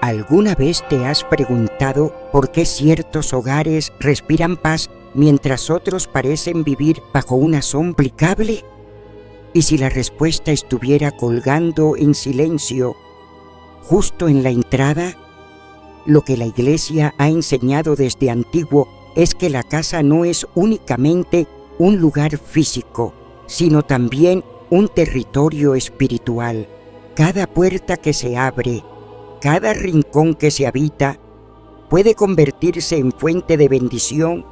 ¿Alguna vez te has preguntado por qué ciertos hogares respiran paz mientras otros parecen vivir bajo una sombra implicable? ¿Y si la respuesta estuviera colgando en silencio justo en la entrada? Lo que la Iglesia ha enseñado desde antiguo es que la casa no es únicamente un lugar físico, sino también un territorio espiritual. Cada puerta que se abre, cada rincón que se habita, puede convertirse en fuente de bendición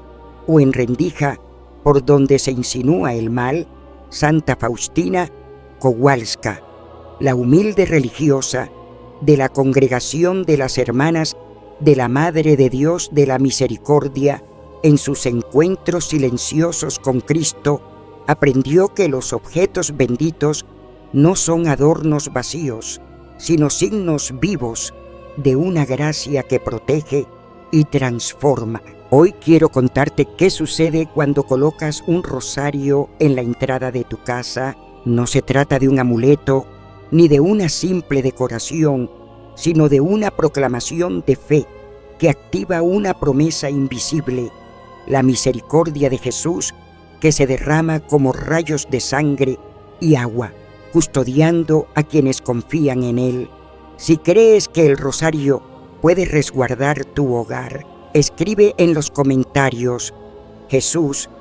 o en rendija por donde se insinúa el mal. Santa Faustina Kowalska, la humilde religiosa de la Congregación de las Hermanas de la Madre de Dios de la Misericordia, en sus encuentros silenciosos con Cristo, aprendió que los objetos benditos no son adornos vacíos, sino signos vivos de una gracia que protege y transforma. Hoy quiero contarte qué sucede cuando colocas un rosario en la entrada de tu casa. No se trata de un amuleto ni de una simple decoración, sino de una proclamación de fe que activa una promesa invisible, la misericordia de Jesús que se derrama como rayos de sangre y agua, custodiando a quienes confían en Él. Si crees que el rosario puede resguardar tu hogar, escribe en los comentarios: Jesús,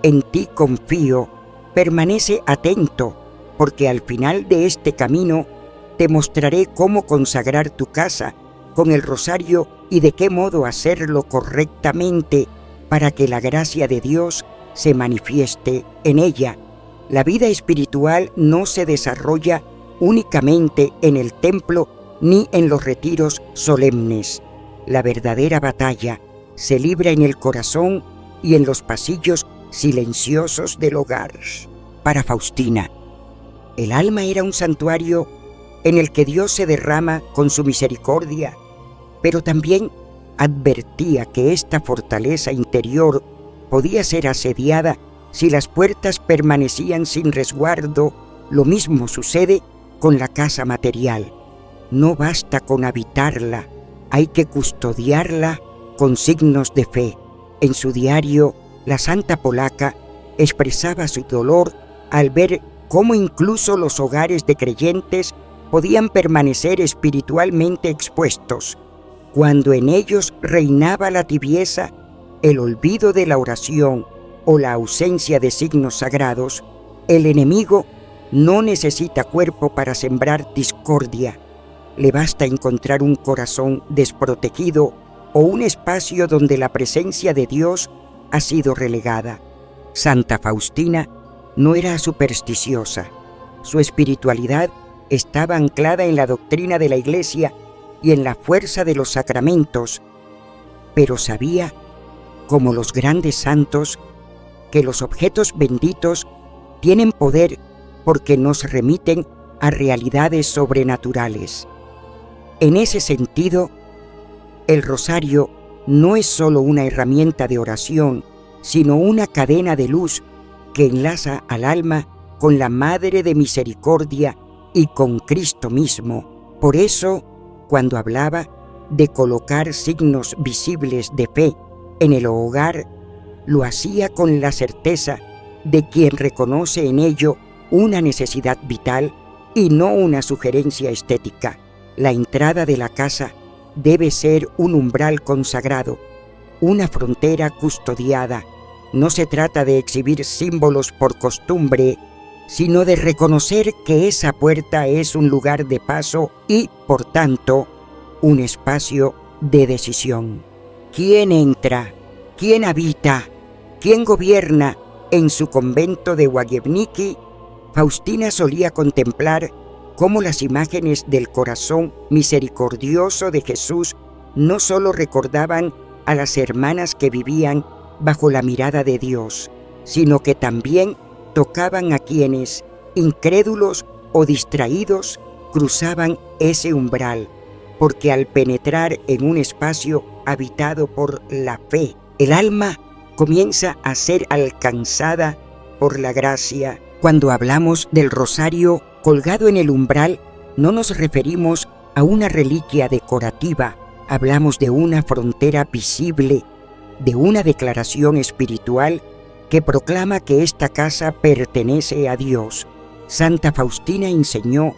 en ti confío. Permanece atento, porque al final de este camino te mostraré cómo consagrar tu casa con el rosario y de qué modo hacerlo correctamente para que la gracia de Dios se manifieste en ella. La vida espiritual no se desarrolla únicamente en el templo ni en los retiros solemnes. La verdadera batalla se libra en el corazón y en los pasillos silenciosos del hogar. Para Faustina, el alma era un santuario en el que Dios se derrama con su misericordia, pero también advertía que esta fortaleza interior podía ser asediada si las puertas permanecían sin resguardo. Lo mismo sucede con la casa material. No basta con habitarla, hay que custodiarla con signos de fe. En su diario, la santa polaca expresaba su dolor al ver cómo incluso los hogares de creyentes podían permanecer espiritualmente expuestos, cuando en ellos reinaba la tibieza, el olvido de la oración o la ausencia de signos sagrados. El enemigo no necesita cuerpo para sembrar discordia. Le basta encontrar un corazón desprotegido o un espacio donde la presencia de Dios ha sido relegada. Santa Faustina no era supersticiosa. Su espiritualidad estaba anclada en la doctrina de la Iglesia y en la fuerza de los sacramentos, pero sabía, como los grandes santos, que los objetos benditos tienen poder porque nos remiten a realidades sobrenaturales. En ese sentido, el rosario no es solo una herramienta de oración, sino una cadena de luz que enlaza al alma con la Madre de Misericordia y con Cristo mismo. Por eso, cuando hablaba de colocar signos visibles de fe en el hogar, lo hacía con la certeza de quien reconoce en ello una necesidad vital y no una sugerencia estética. La entrada de la casa debe ser un umbral consagrado, una frontera custodiada. No se trata de exhibir símbolos por costumbre, sino de reconocer que esa puerta es un lugar de paso y, por tanto, un espacio de decisión. ¿Quién entra? ¿Quién habita? ¿Quién gobierna? En su convento de Łagiewnicki, Faustina solía contemplar cómo las imágenes del corazón misericordioso de Jesús no solo recordaban a las hermanas que vivían bajo la mirada de Dios, sino que también tocaban a quienes, incrédulos o distraídos, cruzaban ese umbral, porque al penetrar en un espacio habitado por la fe, el alma comienza a ser alcanzada por la gracia. Cuando hablamos del rosario colgado en el umbral, no nos referimos a una reliquia decorativa, hablamos de una frontera visible, de una declaración espiritual que proclama que esta casa pertenece a Dios. Santa Faustina enseñó,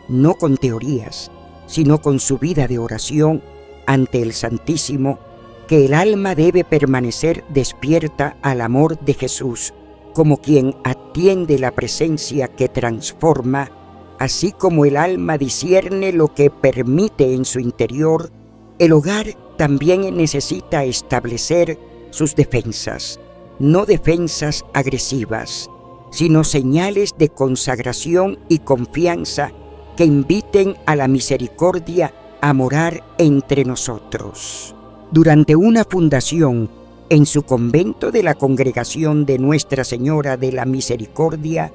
no con teorías, sino con su vida de oración ante el Santísimo, que el alma debe permanecer despierta al amor de Jesús, como quien atiende la presencia que transforma, así como el alma discierne lo que permite en su interior. El hogar también necesita establecer sus defensas, no defensas agresivas, sino señales de consagración y confianza que inviten a la misericordia a morar entre nosotros. Durante una fundación en su convento de la Congregación de Nuestra Señora de la Misericordia,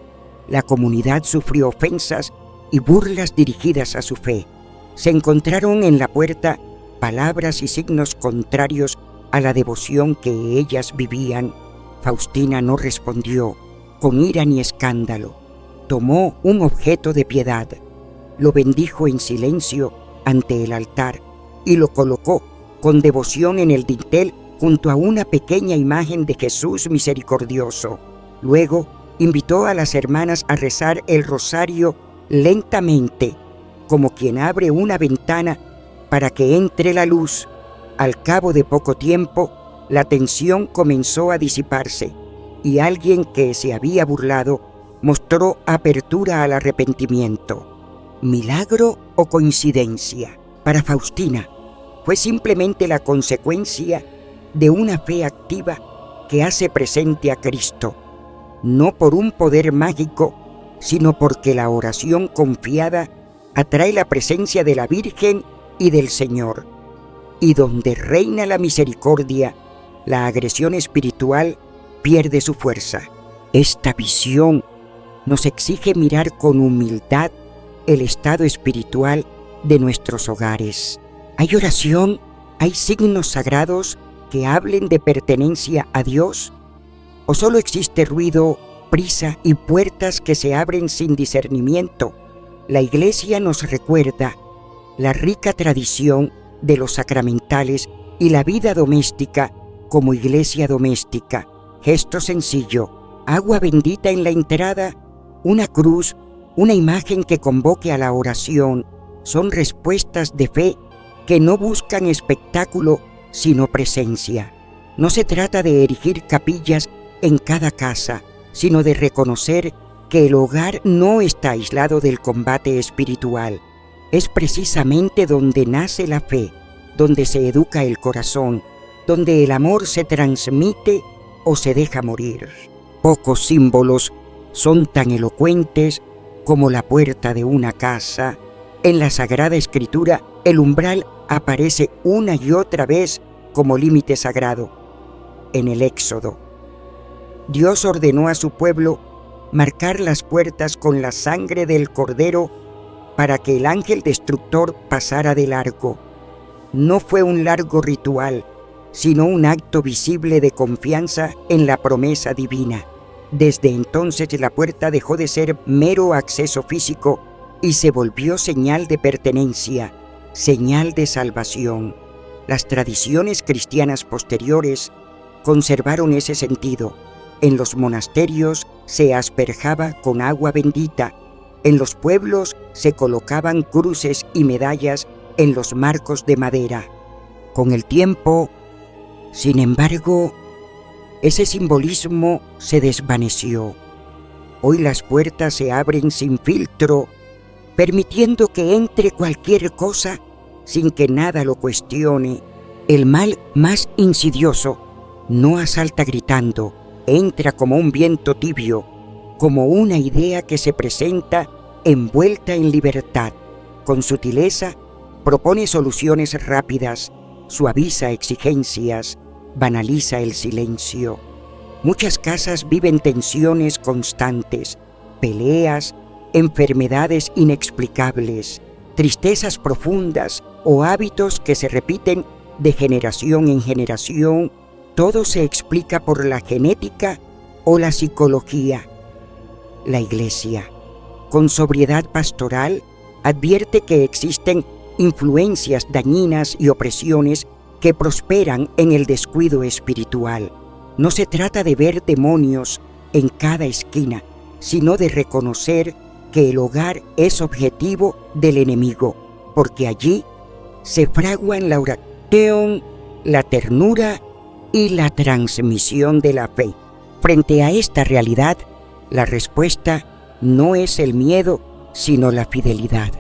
la comunidad sufrió ofensas y burlas dirigidas a su fe. Se encontraron en la puerta palabras y signos contrarios a la devoción que ellas vivían. Faustina no respondió con ira ni escándalo. Tomó un objeto de piedad, lo bendijo en silencio ante el altar y lo colocó con devoción en el dintel junto a una pequeña imagen de Jesús misericordioso. Luego invitó a las hermanas a rezar el rosario lentamente, como quien abre una ventana para que entre la luz. Al cabo de poco tiempo, la tensión comenzó a disiparse y alguien que se había burlado mostró apertura al arrepentimiento. ¿Milagro o coincidencia? Para Faustina, fue simplemente la consecuencia de una fe activa que hace presente a Cristo, no por un poder mágico, sino porque la oración confiada atrae la presencia de la Virgen y del Señor. Y donde reina la misericordia, la agresión espiritual pierde su fuerza. Esta visión nos exige mirar con humildad el estado espiritual de nuestros hogares. ¿Hay oración? ¿Hay signos sagrados que hablen de pertenencia a Dios? ¿O solo existe ruido, prisa y puertas que se abren sin discernimiento? La Iglesia nos recuerda la rica tradición de los sacramentales y la vida doméstica como iglesia doméstica. Gesto sencillo, agua bendita en la entrada, una cruz, una imagen que convoque a la oración, son respuestas de fe que no buscan espectáculo, sino presencia. No se trata de erigir capillas en cada casa, sino de reconocer que el hogar no está aislado del combate espiritual. Es precisamente donde nace la fe, donde se educa el corazón, donde el amor se transmite o se deja morir. Pocos símbolos son tan elocuentes como la puerta de una casa. En la Sagrada Escritura, el umbral aparece una y otra vez como límite sagrado. En el Éxodo, Dios ordenó a su pueblo marcar las puertas con la sangre del Cordero para que el ángel destructor pasara de largo. No fue un largo ritual, sino un acto visible de confianza en la promesa divina. Desde entonces la puerta dejó de ser mero acceso físico y se volvió señal de pertenencia, señal de salvación. Las tradiciones cristianas posteriores conservaron ese sentido. En los monasterios se asperjaba con agua bendita. En los pueblos se colocaban cruces y medallas en los marcos de madera. Con el tiempo, sin embargo, ese simbolismo se desvaneció. Hoy las puertas se abren sin filtro, permitiendo que entre cualquier cosa sin que nada lo cuestione. El mal más insidioso no asalta gritando, entra como un viento tibio, como una idea que se presenta envuelta en libertad. Con sutileza propone soluciones rápidas, suaviza exigencias, banaliza el silencio. Muchas casas viven tensiones constantes, peleas, enfermedades inexplicables, tristezas profundas o hábitos que se repiten de generación en generación. Todo se explica por la genética o la psicología. La Iglesia, con sobriedad pastoral, advierte que existen influencias dañinas y opresiones que prosperan en el descuido espiritual. No se trata de ver demonios en cada esquina, sino de reconocer que el hogar es objetivo del enemigo, porque allí se fraguan la oración, la ternura y la transmisión de la fe. Frente a esta realidad, la respuesta no es el miedo, sino la fidelidad,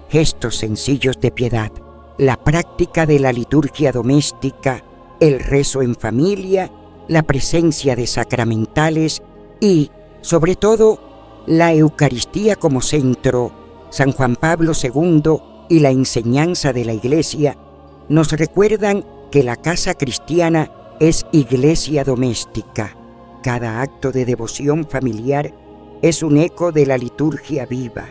gestos sencillos de piedad, la práctica de la liturgia doméstica, el rezo en familia, la presencia de sacramentales y, sobre todo, la Eucaristía como centro. San Juan Pablo II y la enseñanza de la Iglesia nos recuerdan que la casa cristiana es iglesia doméstica. Cada acto de devoción familiar es un eco de la liturgia viva.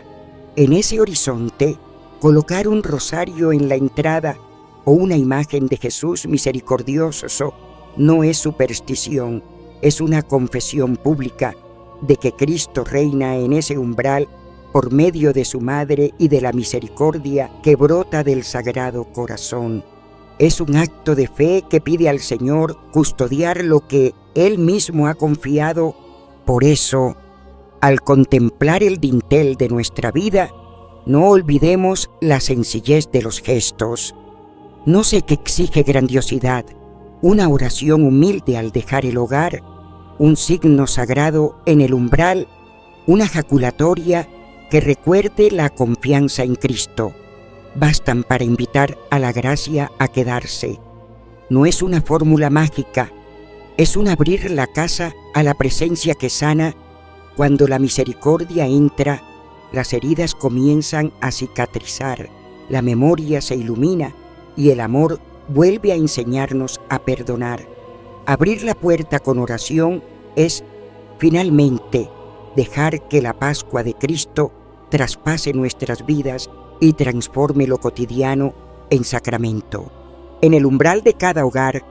En ese horizonte, colocar un rosario en la entrada o una imagen de Jesús misericordioso no es superstición, es una confesión pública de que Cristo reina en ese umbral por medio de su Madre y de la misericordia que brota del Sagrado Corazón. Es un acto de fe que pide al Señor custodiar lo que Él mismo ha confiado. Por eso, al contemplar el dintel de nuestra vida, no olvidemos la sencillez de los gestos. No sé qué exige grandiosidad, una oración humilde al dejar el hogar, un signo sagrado en el umbral, una jaculatoria que recuerde la confianza en Cristo. Bastan para invitar a la gracia a quedarse. No es una fórmula mágica, es un abrir la casa a la presencia que sana. Cuando la misericordia entra, las heridas comienzan a cicatrizar, la memoria se ilumina y el amor vuelve a enseñarnos a perdonar. Abrir la puerta con oración es, finalmente, dejar que la Pascua de Cristo traspase nuestras vidas y transforme lo cotidiano en sacramento. En el umbral de cada hogar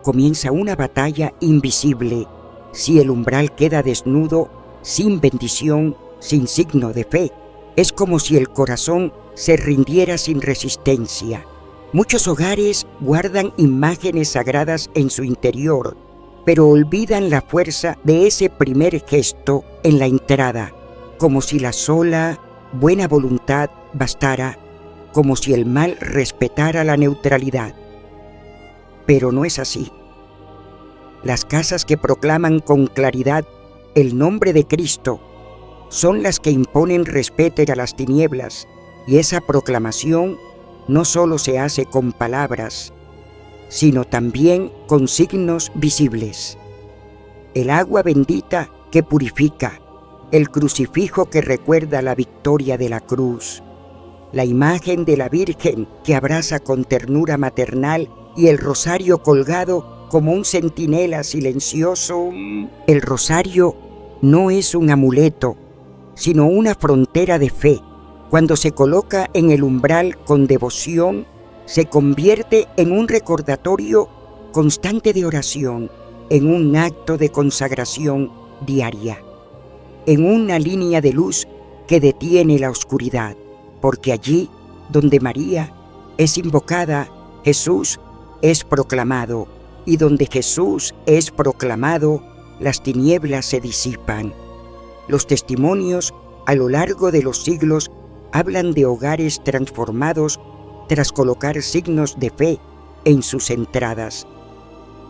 comienza una batalla invisible. Si el umbral queda desnudo, sin bendición, sin signo de fe, es como si el corazón se rindiera sin resistencia. Muchos hogares guardan imágenes sagradas en su interior, pero olvidan la fuerza de ese primer gesto en la entrada, como si la sola buena voluntad bastara, como si el mal respetara la neutralidad. Pero no es así. Las casas que proclaman con claridad el nombre de Cristo son las que imponen respeto a las tinieblas, y esa proclamación no solo se hace con palabras, sino también con signos visibles. El agua bendita que purifica, el crucifijo que recuerda la victoria de la cruz, la imagen de la Virgen que abraza con ternura maternal y el rosario colgado como un centinela silencioso. El rosario no es un amuleto, sino una frontera de fe. Cuando se coloca en el umbral con devoción, se convierte en un recordatorio constante de oración, en un acto de consagración diaria, en una línea de luz que detiene la oscuridad, porque allí donde María es invocada, Jesús es proclamado, y donde Jesús es proclamado, las tinieblas se disipan. Los testimonios a lo largo de los siglos hablan de hogares transformados tras colocar signos de fe en sus entradas.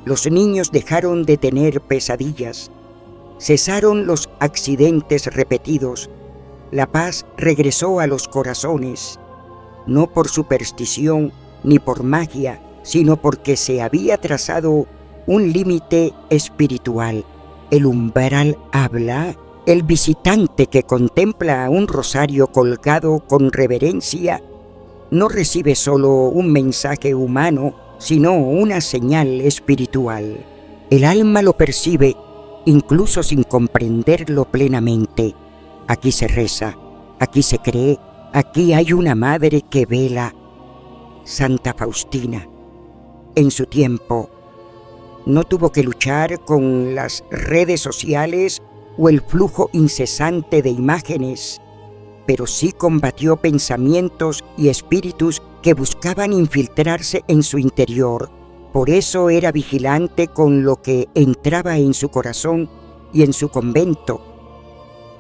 Los niños dejaron de tener pesadillas, cesaron los accidentes repetidos, la paz regresó a los corazones, no por superstición ni por magia, sino porque se había trazado un límite espiritual. El umbral habla. El visitante que contempla un rosario colgado con reverencia no recibe solo un mensaje humano, sino una señal espiritual. El alma lo percibe, incluso sin comprenderlo plenamente. Aquí se reza, aquí se cree, aquí hay una madre que vela. Santa Faustina, en su tiempo, no tuvo que luchar con las redes sociales o el flujo incesante de imágenes, pero sí combatió pensamientos y espíritus que buscaban infiltrarse en su interior. Por eso era vigilante con lo que entraba en su corazón y en su convento.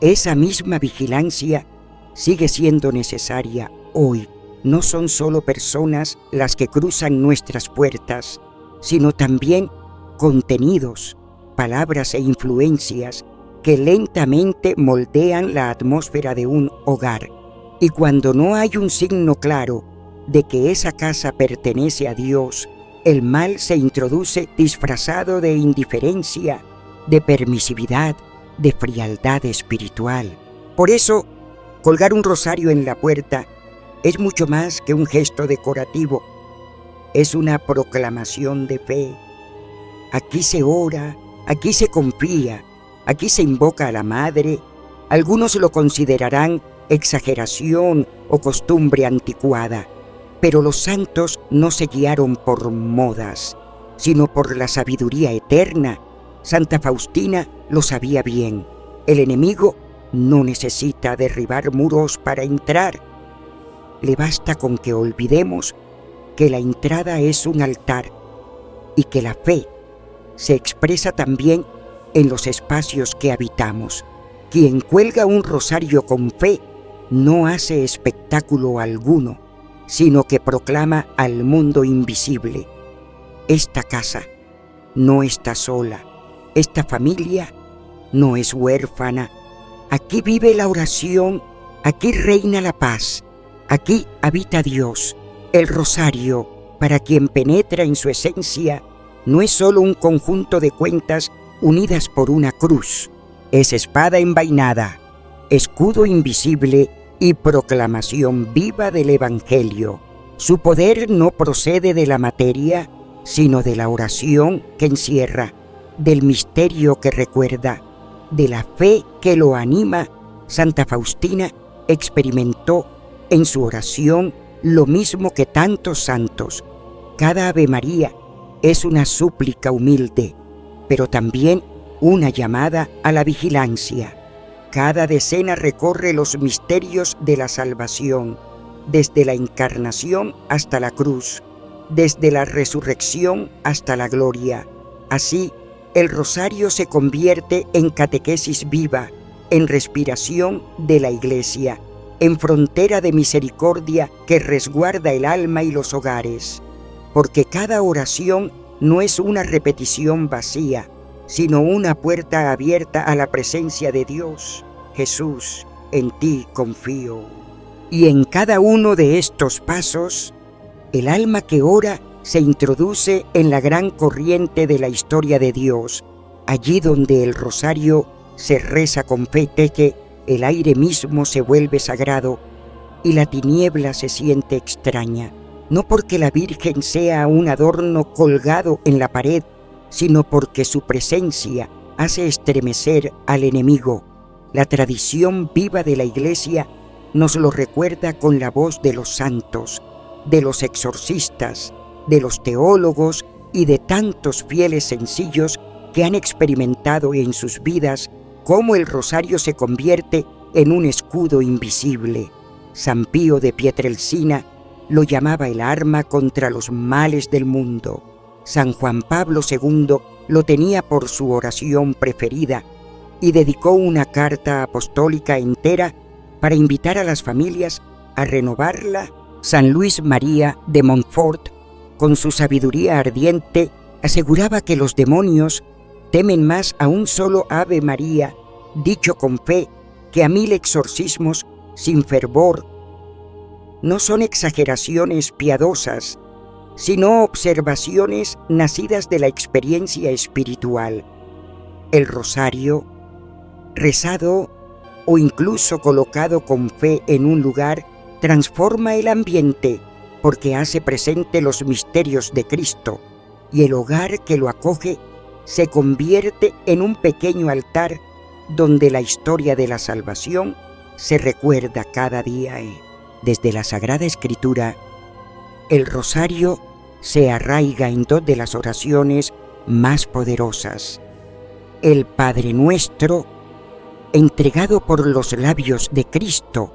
Esa misma vigilancia sigue siendo necesaria hoy. No son solo personas las que cruzan nuestras puertas, sino también contenidos, palabras e influencias que lentamente moldean la atmósfera de un hogar. Y cuando no hay un signo claro de que esa casa pertenece a Dios, el mal se introduce disfrazado de indiferencia, de permisividad, de frialdad espiritual. Por eso, colgar un rosario en la puerta es mucho más que un gesto decorativo. Es una proclamación de fe. Aquí se ora, aquí se confía, aquí se invoca a la Madre. Algunos lo considerarán exageración o costumbre anticuada, pero los santos no se guiaron por modas, sino por la sabiduría eterna. Santa Faustina lo sabía bien. El enemigo no necesita derribar muros para entrar. Le basta con que olvidemos que la entrada es un altar y que la fe se expresa también en los espacios que habitamos. Quien cuelga un rosario con fe no hace espectáculo alguno, sino que proclama al mundo invisible: esta casa no está sola, esta familia no es huérfana, aquí vive la oración, aquí reina la paz, aquí habita Dios. El rosario, para quien penetra en su esencia, no es solo un conjunto de cuentas unidas por una cruz, es espada envainada, escudo invisible y proclamación viva del Evangelio. Su poder no procede de la materia, sino de la oración que encierra, del misterio que recuerda, de la fe que lo anima. Santa Faustina experimentó en su oración lo mismo que tantos santos. Cada Ave María es una súplica humilde, pero también una llamada a la vigilancia. Cada decena recorre los misterios de la salvación, desde la encarnación hasta la cruz, desde la resurrección hasta la gloria. Así, el rosario se convierte en catequesis viva, en respiración de la Iglesia, en frontera de misericordia que resguarda el alma y los hogares. Porque cada oración no es una repetición vacía, sino una puerta abierta a la presencia de Dios. Jesús, en ti confío. Y en cada uno de estos pasos, el alma que ora se introduce en la gran corriente de la historia de Dios. Allí donde el rosario se reza con fe, el aire mismo se vuelve sagrado y la tiniebla se siente extraña. No porque la Virgen sea un adorno colgado en la pared, sino porque su presencia hace estremecer al enemigo. La tradición viva de la Iglesia nos lo recuerda con la voz de los santos, de los exorcistas, de los teólogos y de tantos fieles sencillos que han experimentado en sus vidas cómo el rosario se convierte en un escudo invisible. San Pío de Pietrelcina lo llamaba el arma contra los males del mundo. San Juan Pablo II lo tenía por su oración preferida y dedicó una carta apostólica entera para invitar a las familias a renovarla. San Luis María de Montfort, con su sabiduría ardiente, aseguraba que los demonios temen más a un solo Ave María, dicho con fe, que a 1000 exorcismos sin fervor. No son exageraciones piadosas, sino observaciones nacidas de la experiencia espiritual. El rosario, rezado o incluso colocado con fe en un lugar, transforma el ambiente porque hace presente los misterios de Cristo, y el hogar que lo acoge se convierte en un pequeño altar donde la historia de la salvación se recuerda cada día. Desde la Sagrada Escritura, el rosario se arraiga en 2 de las oraciones más poderosas: el Padre Nuestro, entregado por los labios de Cristo,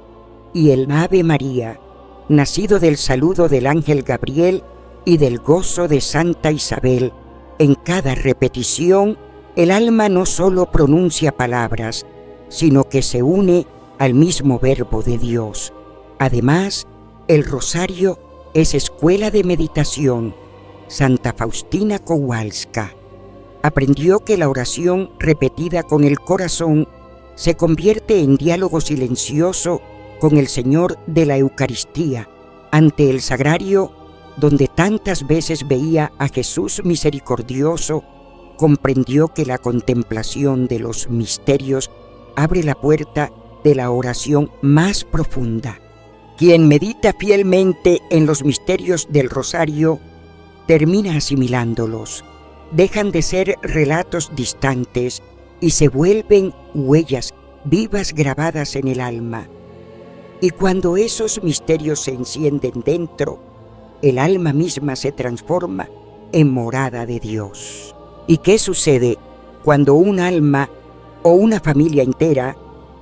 y el Ave María, nacido del saludo del ángel Gabriel y del gozo de Santa Isabel. En cada repetición, el alma no solo pronuncia palabras, sino que se une al mismo verbo de Dios. Además, el rosario es escuela de meditación. Santa Faustina Kowalska aprendió que la oración repetida con el corazón se convierte en diálogo silencioso con el Señor de la Eucaristía, ante el sagrario donde tantas veces veía a Jesús misericordioso. Comprendió que la contemplación de los misterios abre la puerta de la oración más profunda. Quien medita fielmente en los misterios del rosario termina asimilándolos. Dejan de ser relatos distantes y se vuelven huellas vivas grabadas en el alma. Y cuando esos misterios se encienden dentro, el alma misma se transforma en morada de Dios. ¿Y qué sucede cuando un alma o una familia entera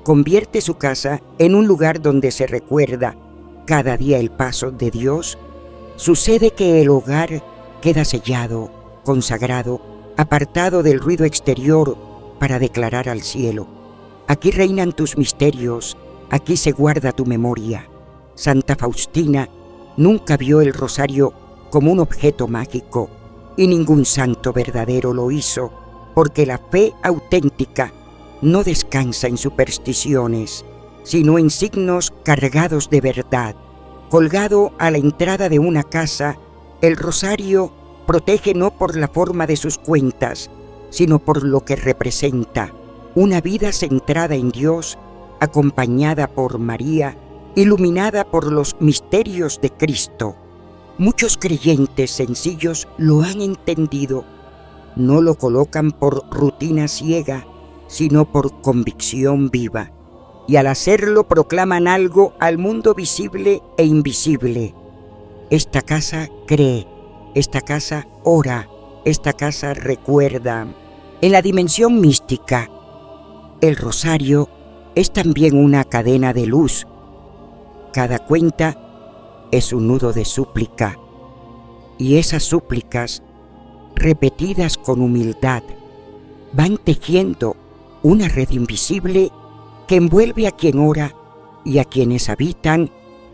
convierte su casa en un lugar donde se recuerda cada día el paso de Dios? Sucede que el hogar queda sellado, consagrado, apartado del ruido exterior para declarar al cielo: aquí reinan tus misterios, aquí se guarda tu memoria. Santa Faustina nunca vio el rosario como un objeto mágico, y ningún santo verdadero lo hizo, porque la fe auténtica no descansa en supersticiones, sino en signos cargados de verdad. Colgado a la entrada de una casa, el rosario protege no por la forma de sus cuentas, sino por lo que representa: una vida centrada en Dios, acompañada por María, iluminada por los misterios de Cristo. Muchos creyentes sencillos lo han entendido. No lo colocan por rutina ciega, sino por convicción viva. Y al hacerlo proclaman algo al mundo visible e invisible. Esta casa cree, esta casa ora, esta casa recuerda. En la dimensión mística, el rosario es también una cadena de luz. Cada cuenta es un nudo de súplica, y esas súplicas, repetidas con humildad, van tejiendo una red invisible que envuelve a quien ora y a quienes habitan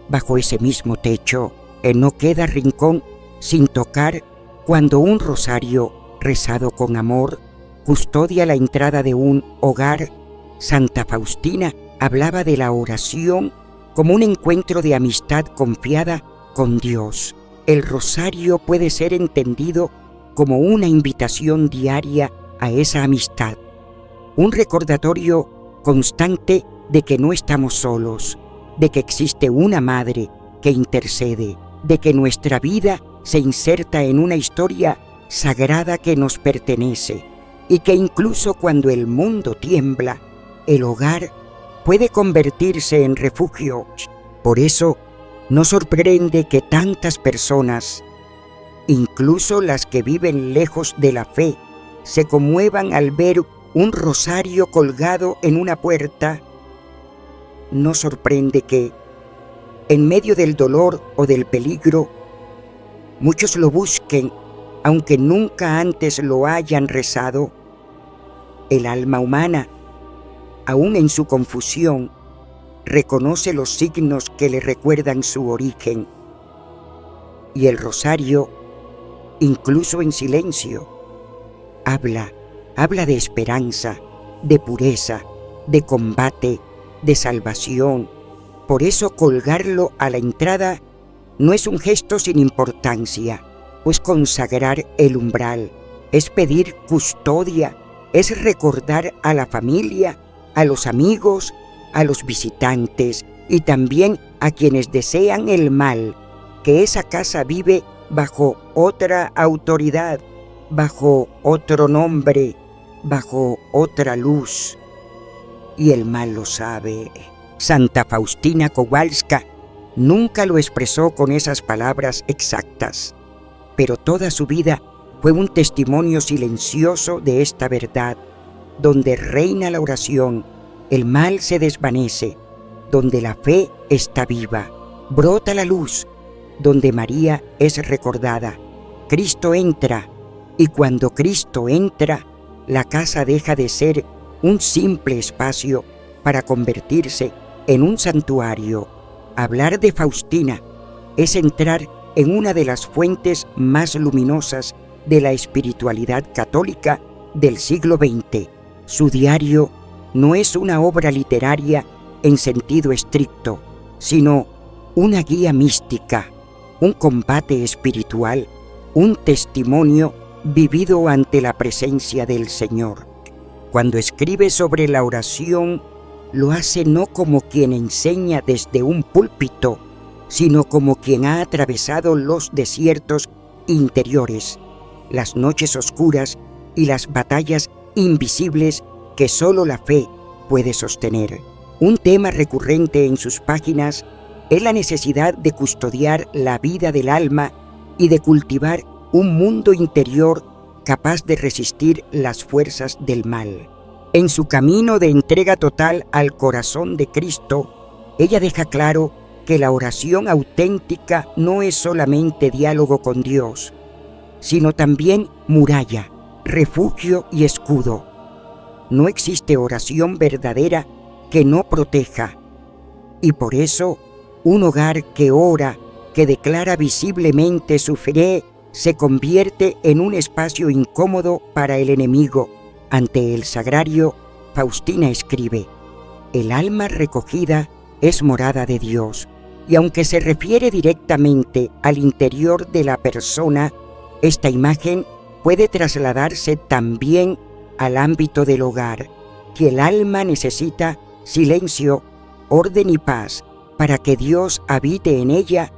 bajo ese mismo techo. No queda rincón sin tocar cuando un rosario rezado con amor custodia la entrada de un hogar. Santa Faustina hablaba de la oración como un encuentro de amistad confiada con Dios. El rosario puede ser entendido como una invitación diaria a esa amistad, un recordatorio constante de que no estamos solos, de que existe una madre que intercede, de que nuestra vida se inserta en una historia sagrada que nos pertenece, y que incluso cuando el mundo tiembla, el hogar puede convertirse en refugio. Por eso, no sorprende que tantas personas, incluso las que viven lejos de la fe, se conmuevan al ver un rosario colgado en una puerta. No sorprende que, en medio del dolor o del peligro, muchos lo busquen, aunque nunca antes lo hayan rezado. El alma humana, aún en su confusión, reconoce los signos que le recuerdan su origen. Y el rosario, incluso en silencio, habla de esperanza, de pureza, de combate, de salvación. Por eso colgarlo a la entrada no es un gesto sin importancia, pues consagrar el umbral es pedir custodia, es recordar a la familia, a los amigos, a los visitantes y también a quienes desean el mal, que esa casa vive bajo otra autoridad, bajo otro nombre, bajo otra luz. Y el mal lo sabe. Santa Faustina Kowalska nunca lo expresó con esas palabras exactas, pero toda su vida fue un testimonio silencioso de esta verdad. Donde reina la oración, el mal se desvanece. Donde la fe está viva, brota la luz, donde María es recordada. Cristo entra, y cuando Cristo entra, la casa deja de ser un simple espacio para convertirse en un santuario. Hablar de Faustina es entrar en una de las fuentes más luminosas de la espiritualidad católica del siglo XX. Su diario no es una obra literaria en sentido estricto, sino una guía mística, un combate espiritual, un testimonio vivido ante la presencia del Señor. Cuando escribe sobre la oración, lo hace no como quien enseña desde un púlpito, sino como quien ha atravesado los desiertos interiores, las noches oscuras y las batallas invisibles que solo la fe puede sostener. Un tema recurrente en sus páginas es la necesidad de custodiar la vida del alma y de cultivar un mundo interior capaz de resistir las fuerzas del mal. En su camino de entrega total al corazón de Cristo, ella deja claro que la oración auténtica no es solamente diálogo con Dios, sino también muralla, refugio y escudo. No existe oración verdadera que no proteja, y por eso un hogar que ora, que declara visiblemente su fe, se convierte en un espacio incómodo para el enemigo. Ante el sagrario, Faustina escribe: el alma recogida es morada de Dios, y aunque se refiere directamente al interior de la persona, esta imagen puede trasladarse también al ámbito del hogar, que el alma necesita silencio, orden y paz para que Dios habite en ella.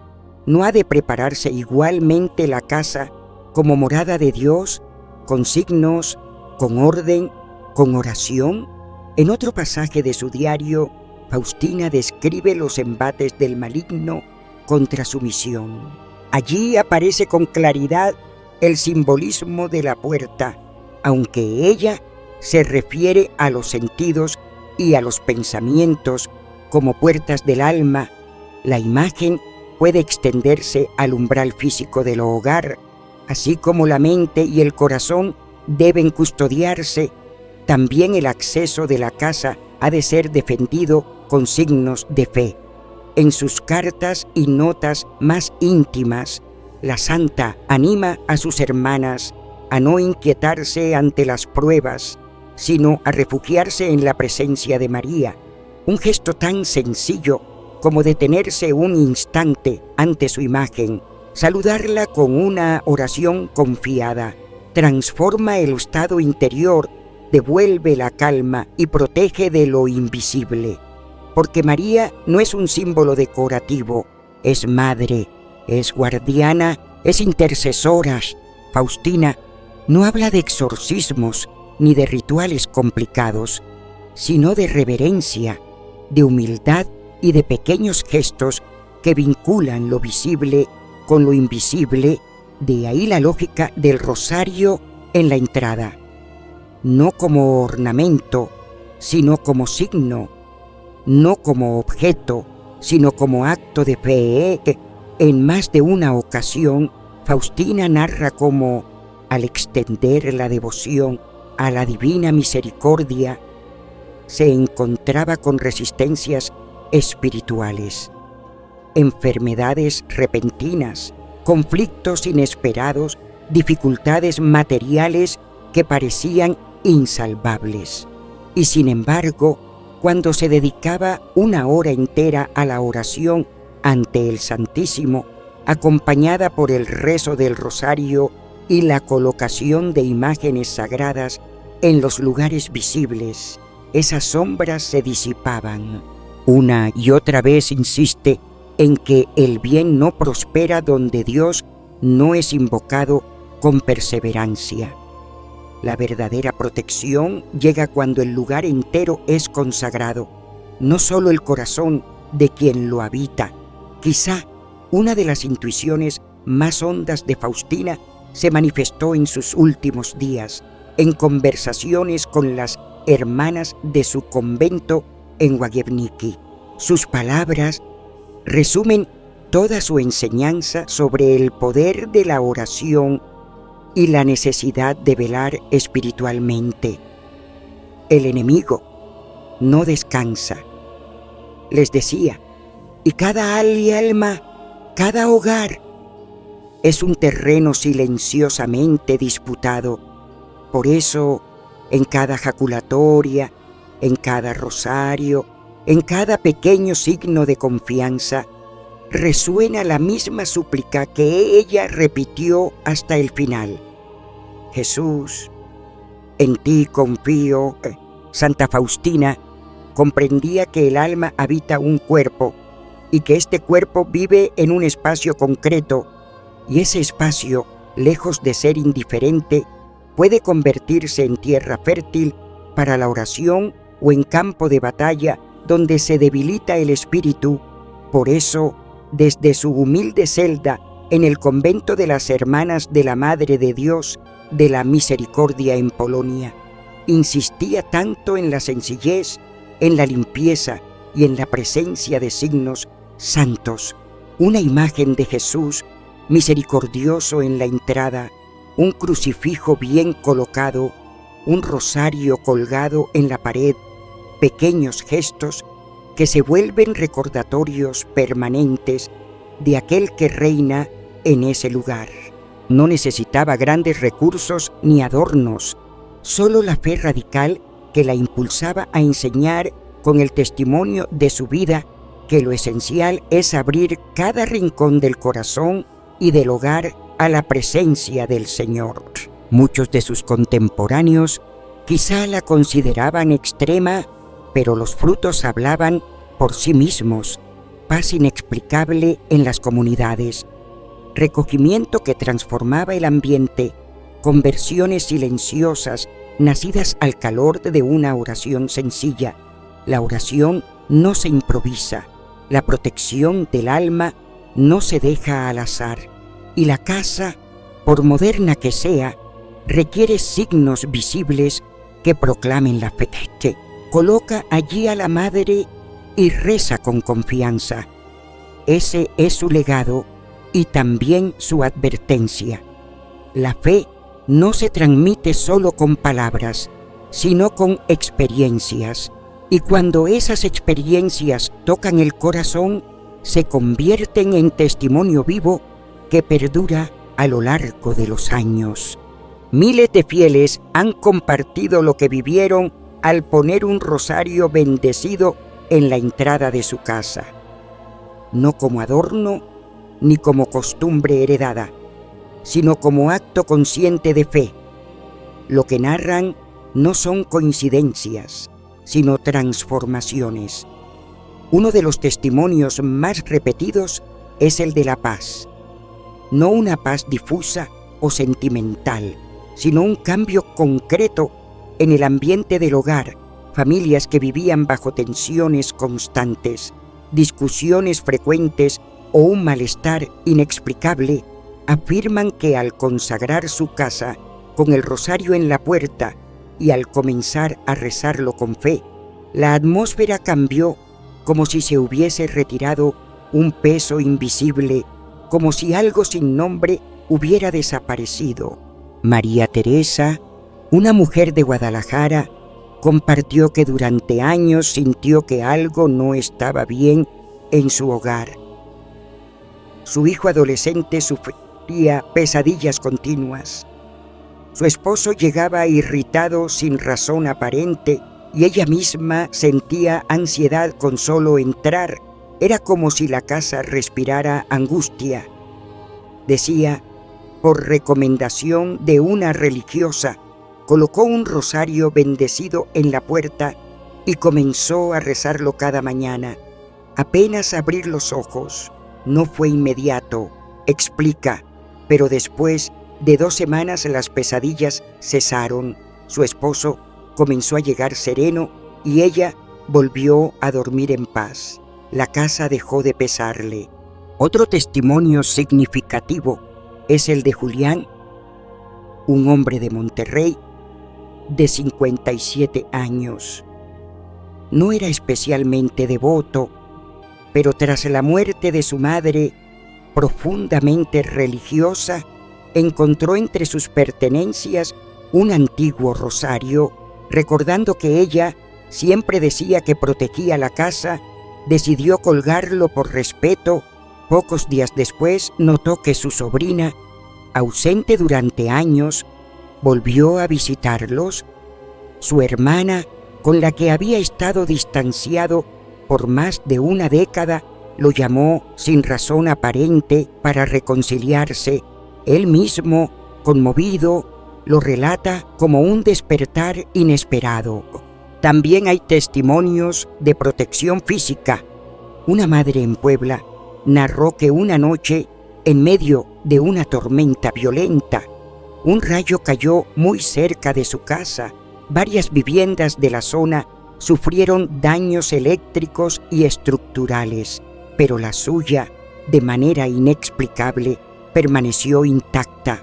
¿No ha de prepararse igualmente la casa como morada de Dios, con signos, con orden, con oración? En otro pasaje de su diario, Faustina describe los embates del maligno contra su misión. Allí aparece con claridad el simbolismo de la puerta, aunque ella se refiere a los sentidos y a los pensamientos como puertas del alma. La imagen puede extenderse al umbral físico del hogar, así como la mente y el corazón deben custodiarse. También el acceso de la casa ha de ser defendido con signos de fe. En sus cartas y notas más íntimas, la santa anima a sus hermanas a no inquietarse ante las pruebas, sino a refugiarse en la presencia de María. Un gesto tan sencillo como detenerse un instante ante su imagen, saludarla con una oración confiada, transforma el estado interior, devuelve la calma y protege de lo invisible. Porque María no es un símbolo decorativo, es madre, es guardiana, es intercesora. Faustina no habla de exorcismos ni de rituales complicados, sino de reverencia, de humildad y de pequeños gestos que vinculan lo visible con lo invisible. De ahí la lógica del rosario en la entrada, no como ornamento, sino como signo, no como objeto, sino como acto de fe. En más de una ocasión, Faustina narra cómo, al extender la devoción a la divina misericordia, se encontraba con resistencias espirituales, enfermedades repentinas, conflictos inesperados, dificultades materiales que parecían insalvables. Y sin embargo, cuando se dedicaba una hora entera a la oración ante el Santísimo, acompañada por el rezo del rosario y la colocación de imágenes sagradas en los lugares visibles, esas sombras se disipaban. Una y otra vez insiste en que el bien no prospera donde Dios no es invocado con perseverancia. La verdadera protección llega cuando el lugar entero es consagrado, no solo el corazón de quien lo habita. Quizá una de las intuiciones más hondas de Faustina se manifestó en sus últimos días, en conversaciones con las hermanas de su convento en Łagiewnicki. Sus palabras resumen toda su enseñanza sobre el poder de la oración y la necesidad de velar espiritualmente. El enemigo no descansa, les decía, y cada alma, cada hogar, es un terreno silenciosamente disputado. Por eso, en cada jaculatoria, en cada rosario, en cada pequeño signo de confianza, resuena la misma súplica que ella repitió hasta el final. Jesús, en ti confío. Santa Faustina comprendía que el alma habita un cuerpo y que este cuerpo vive en un espacio concreto, y ese espacio, lejos de ser indiferente, puede convertirse en tierra fértil para la oración o en campo de batalla donde se debilita el espíritu. Por eso, desde su humilde celda en el convento de las Hermanas de la Madre de Dios de la Misericordia en Polonia, insistía tanto en la sencillez, en la limpieza y en la presencia de signos santos, una imagen de Jesús misericordioso en la entrada, un crucifijo bien colocado, un rosario colgado en la pared, pequeños gestos que se vuelven recordatorios permanentes de aquel que reina en ese lugar. No necesitaba grandes recursos ni adornos, solo la fe radical que la impulsaba a enseñar con el testimonio de su vida que lo esencial es abrir cada rincón del corazón y del hogar a la presencia del Señor. Muchos de sus contemporáneos quizá la consideraban extrema, pero los frutos hablaban por sí mismos. Paz inexplicable en las comunidades, recogimiento que transformaba el ambiente, conversiones silenciosas nacidas al calor de una oración sencilla. La oración no se improvisa, la protección del alma no se deja al azar, y la casa, por moderna que sea, requiere signos visibles que proclamen la fe. Coloca allí a la Madre y reza con confianza. Ese es su legado y también su advertencia. La fe no se transmite solo con palabras, sino con experiencias. Y cuando esas experiencias tocan el corazón, se convierten en testimonio vivo que perdura a lo largo de los años. Miles de fieles han compartido lo que vivieron al poner un rosario bendecido en la entrada de su casa, no como adorno ni como costumbre heredada, sino como acto consciente de fe. Lo que narran no son coincidencias, sino transformaciones. Uno de los testimonios más repetidos es el de la paz. No una paz difusa o sentimental, sino un cambio concreto en el ambiente del hogar, familias que vivían bajo tensiones constantes, discusiones frecuentes o un malestar inexplicable, afirman que al consagrar su casa con el rosario en la puerta y al comenzar a rezarlo con fe, la atmósfera cambió como si se hubiese retirado un peso invisible, como si algo sin nombre hubiera desaparecido. María Teresa, una mujer de Guadalajara, compartió que durante años sintió que algo no estaba bien en su hogar. Su hijo adolescente sufría pesadillas continuas. Su esposo llegaba irritado sin razón aparente y ella misma sentía ansiedad con solo entrar. Era como si la casa respirara angustia. Decía, por recomendación de una religiosa, colocó un rosario bendecido en la puerta y comenzó a rezarlo cada mañana. Apenas abrir los ojos, no fue inmediato, explica, pero después de 2 semanas las pesadillas cesaron. Su esposo comenzó a llegar sereno y ella volvió a dormir en paz. La casa dejó de pesarle. Otro testimonio significativo es el de Julián, un hombre de Monterrey de 57 años. No era especialmente devoto, pero tras la muerte de su madre profundamente religiosa, encontró entre sus pertenencias un antiguo rosario, recordando que ella siempre decía que protegía la casa, decidió colgarlo por respeto. Pocos días después notó que su sobrina, ausente durante años, volvió a visitarlos. Su hermana, con la que había estado distanciado por más de una década, lo llamó sin razón aparente para reconciliarse. Él mismo, conmovido, lo relata como un despertar inesperado. También hay testimonios de protección física. Una madre en Puebla narró que una noche, en medio de una tormenta violenta, un rayo cayó muy cerca de su casa. Varias viviendas de la zona sufrieron daños eléctricos y estructurales, pero la suya, de manera inexplicable, permaneció intacta.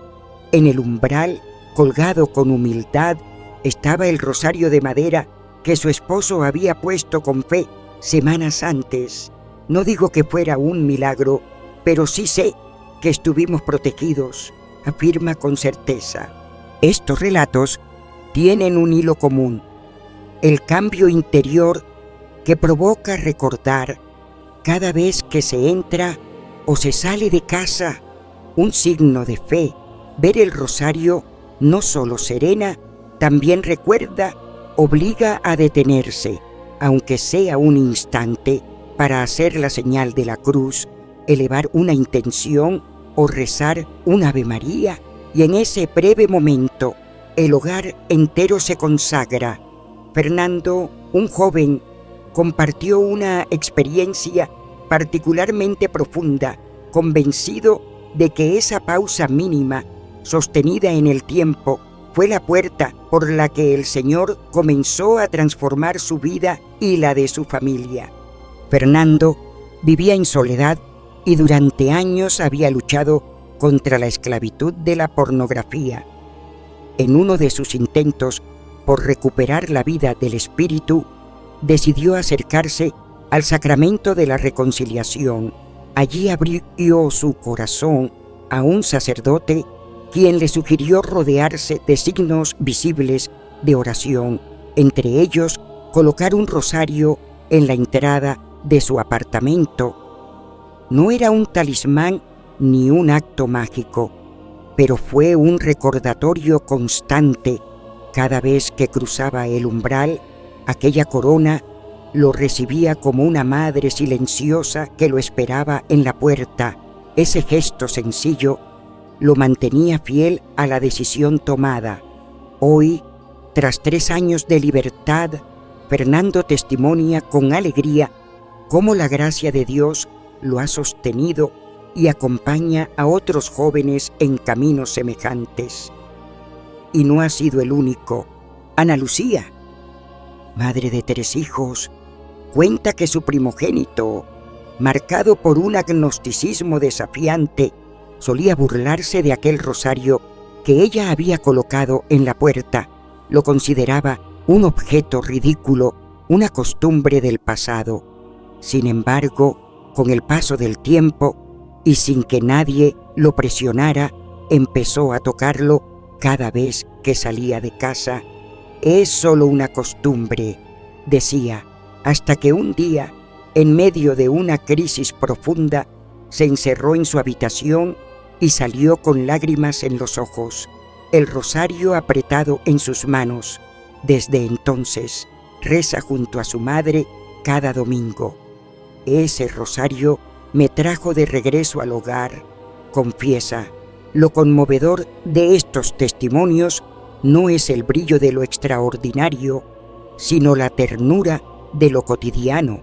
En el umbral, colgado con humildad, estaba el rosario de madera que su esposo había puesto con fe semanas antes. No digo que fuera un milagro, pero sí sé que estuvimos protegidos, afirma con certeza. Estos relatos tienen un hilo común: el cambio interior que provoca recordar cada vez que se entra o se sale de casa, un signo de fe. Ver el rosario no solo serena, también recuerda, obliga a detenerse, aunque sea un instante, para hacer la señal de la cruz, elevar una intención o rezar un Ave María, y en ese breve momento el hogar entero se consagra. Fernando, un joven, compartió una experiencia particularmente profunda, convencido de que esa pausa mínima, sostenida en el tiempo, fue la puerta por la que el Señor comenzó a transformar su vida y la de su familia. Fernando vivía en soledad y durante años había luchado contra la esclavitud de la pornografía. En uno de sus intentos por recuperar la vida del espíritu, decidió acercarse al sacramento de la reconciliación. Allí abrió su corazón a un sacerdote, quien le sugirió rodearse de signos visibles de oración, entre ellos colocar un rosario en la entrada de su apartamento. No era un talismán ni un acto mágico, pero fue un recordatorio constante. Cada vez que cruzaba el umbral, aquella corona lo recibía como una madre silenciosa que lo esperaba en la puerta. Ese gesto sencillo lo mantenía fiel a la decisión tomada. Hoy, tras 3 años de libertad, Fernando testimonia con alegría cómo la gracia de Dios lo ha sostenido y acompaña a otros jóvenes en caminos semejantes. Y no ha sido el único. Ana Lucía, madre de 3 hijos, cuenta que su primogénito, marcado por un agnosticismo desafiante, solía burlarse de aquel rosario que ella había colocado en la puerta. Lo consideraba un objeto ridículo, una costumbre del pasado. Sin embargo, con el paso del tiempo y sin que nadie lo presionara, empezó a tocarlo cada vez que salía de casa. Es solo una costumbre, decía, hasta que un día, en medio de una crisis profunda, se encerró en su habitación y salió con lágrimas en los ojos, el rosario apretado en sus manos. Desde entonces, reza junto a su madre cada domingo. Ese rosario me trajo de regreso al hogar, confiesa. Lo conmovedor de estos testimonios no es el brillo de lo extraordinario, sino la ternura de lo cotidiano.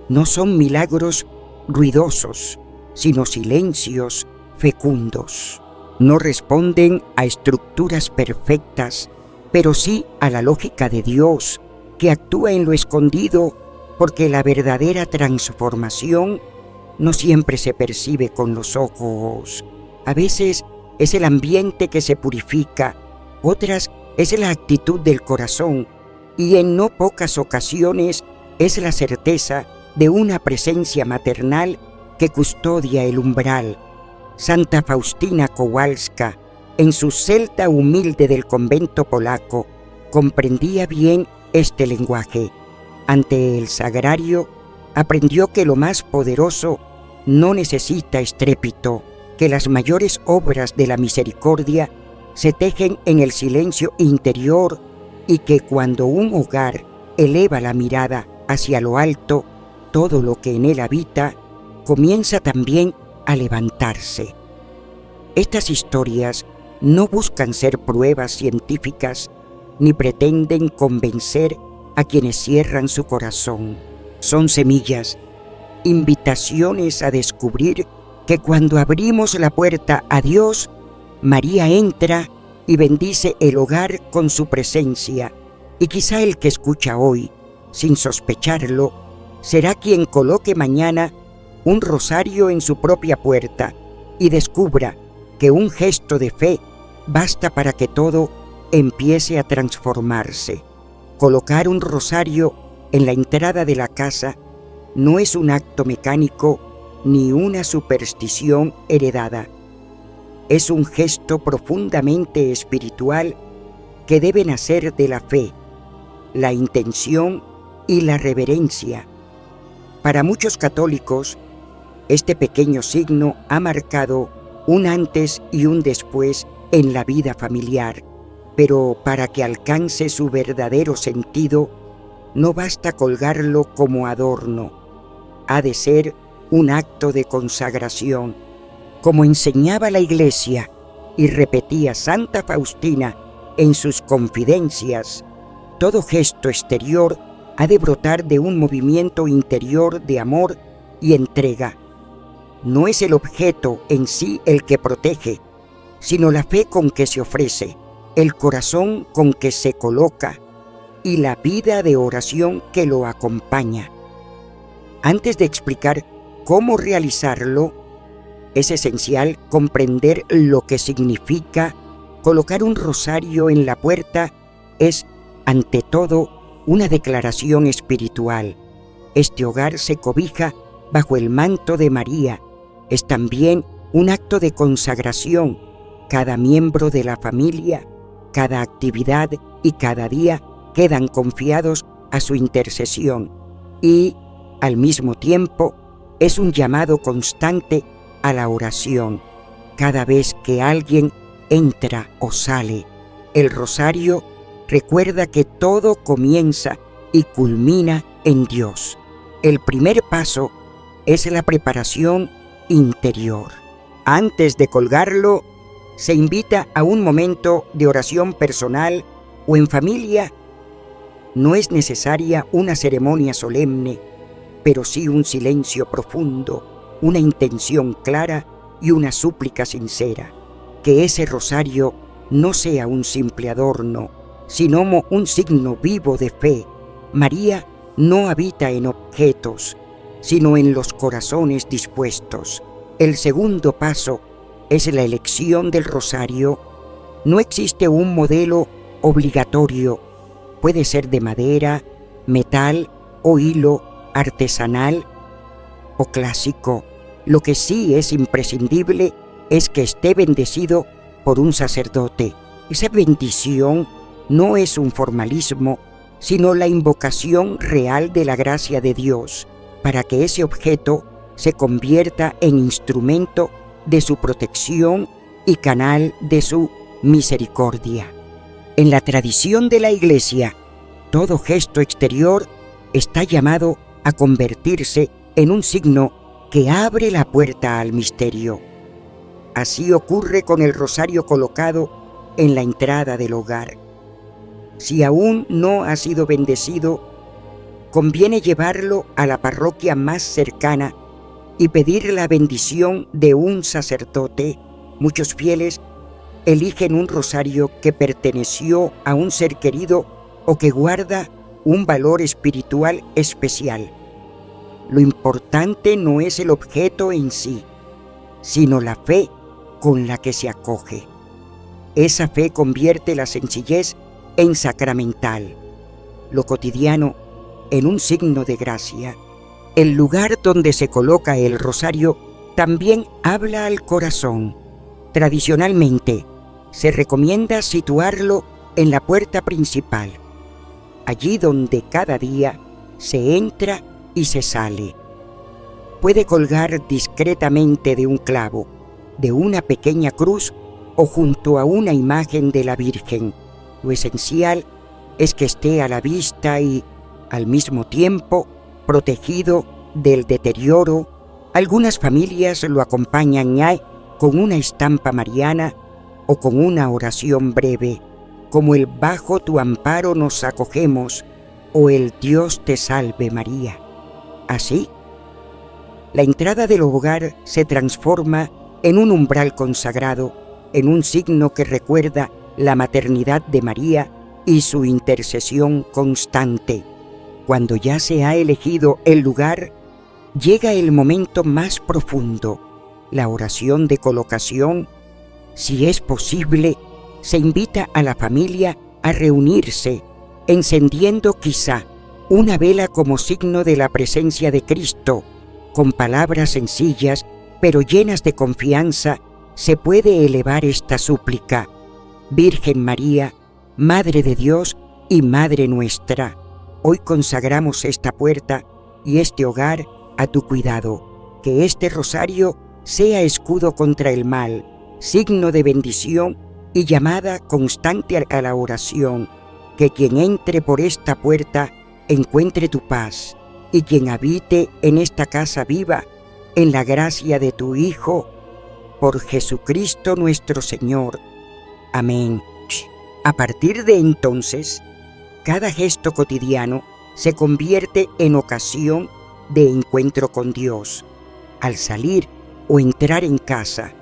No son milagros ruidosos, sino silencios fecundos. No responden a estructuras perfectas, pero sí a la lógica de Dios, que actúa en lo escondido, porque la verdadera transformación no siempre se percibe con los ojos. A veces es el ambiente que se purifica, otras es la actitud del corazón, y en no pocas ocasiones es la certeza de una presencia maternal que custodia el umbral, Santa Faustina Kowalska, en su celda humilde del convento polaco, comprendía bien este lenguaje. Ante el sagrario, aprendió que lo más poderoso no necesita estrépito, que las mayores obras de la misericordia se tejen en el silencio interior y que cuando un hogar eleva la mirada hacia lo alto, todo lo que en él habita comienza también a levantarse. Estas historias no buscan ser pruebas científicas ni pretenden convencer a quienes cierran su corazón. Son semillas, invitaciones a descubrir que cuando abrimos la puerta a Dios, María entra y bendice el hogar con su presencia, y quizá el que escucha hoy, sin sospecharlo, será quien coloque mañana un rosario en su propia puerta y descubra que un gesto de fe basta para que todo empiece a transformarse. Colocar un rosario en la entrada de la casa no es un acto mecánico ni una superstición heredada. Es un gesto profundamente espiritual que debe nacer de la fe, la intención y la reverencia. Para muchos católicos, este pequeño signo ha marcado un antes y un después en la vida familiar, pero para que alcance su verdadero sentido, no basta colgarlo como adorno. Ha de ser un acto de consagración. Como enseñaba la Iglesia y repetía Santa Faustina en sus confidencias, todo gesto exterior ha de brotar de un movimiento interior de amor y entrega. No es el objeto en sí el que protege, sino la fe con que se ofrece, el corazón con que se coloca y la vida de oración que lo acompaña. Antes de explicar cómo realizarlo, es esencial comprender lo que significa colocar un rosario en la puerta. Es, ante todo, una declaración espiritual. Este hogar se cobija bajo el manto de María. Es también un acto de consagración. Cada miembro de la familia, cada actividad y cada día quedan confiados a su intercesión y, al mismo tiempo, es un llamado constante a la oración. Cada vez que alguien entra o sale, el rosario recuerda que todo comienza y culmina en Dios. El primer paso es la preparación interior. Antes de colgarlo, se invita a un momento de oración personal o en familia. No es necesaria una ceremonia solemne, pero sí un silencio profundo, una intención clara y una súplica sincera. Que ese rosario no sea un simple adorno, sino un signo vivo de fe. María no habita en objetos, sino en los corazones dispuestos. El segundo paso es la elección del rosario. No existe un modelo obligatorio. Puede ser de madera, metal o hilo, artesanal o clásico. Lo que sí es imprescindible es que esté bendecido por un sacerdote. Esa bendición no es un formalismo, sino la invocación real de la gracia de Dios, para que ese objeto se convierta en instrumento de su protección y canal de su misericordia. En la tradición de la Iglesia, todo gesto exterior está llamado a convertirse en un signo que abre la puerta al misterio. Así ocurre con el rosario colocado en la entrada del hogar. Si aún no ha sido bendecido, conviene llevarlo a la parroquia más cercana y pedir la bendición de un sacerdote. Muchos fieles eligen un rosario que perteneció a un ser querido o que guarda un valor espiritual especial. Lo importante no es el objeto en sí, sino la fe con la que se acoge. Esa fe convierte la sencillez en sacramental, lo cotidiano en un signo de gracia. El lugar donde se coloca el rosario también habla al corazón. Tradicionalmente, se recomienda situarlo en la puerta principal, allí donde cada día se entra y se sale. Puede colgar discretamente de un clavo, de una pequeña cruz o junto a una imagen de la Virgen. Lo esencial es que esté a la vista y, al mismo tiempo, protegido del deterioro. Algunas familias lo acompañan ya con una estampa mariana o con una oración breve, como el «Bajo tu amparo nos acogemos» o el «Dios te salve María». Así, la entrada del hogar se transforma en un umbral consagrado, en un signo que recuerda la maternidad de María y su intercesión constante. Cuando ya se ha elegido el lugar, llega el momento más profundo, la oración de colocación. Si es posible, se invita a la familia a reunirse, encendiendo quizá una vela como signo de la presencia de Cristo. Con palabras sencillas, pero llenas de confianza, se puede elevar esta súplica: Virgen María, Madre de Dios y Madre nuestra, hoy consagramos esta puerta y este hogar a tu cuidado. Que este rosario sea escudo contra el mal, signo de bendición y llamada constante a la oración. Que quien entre por esta puerta encuentre tu paz, y quien habite en esta casa viva en la gracia de tu Hijo, por Jesucristo nuestro Señor. Amén. A partir de entonces, cada gesto cotidiano se convierte en ocasión de encuentro con Dios. Al salir o entrar en casa,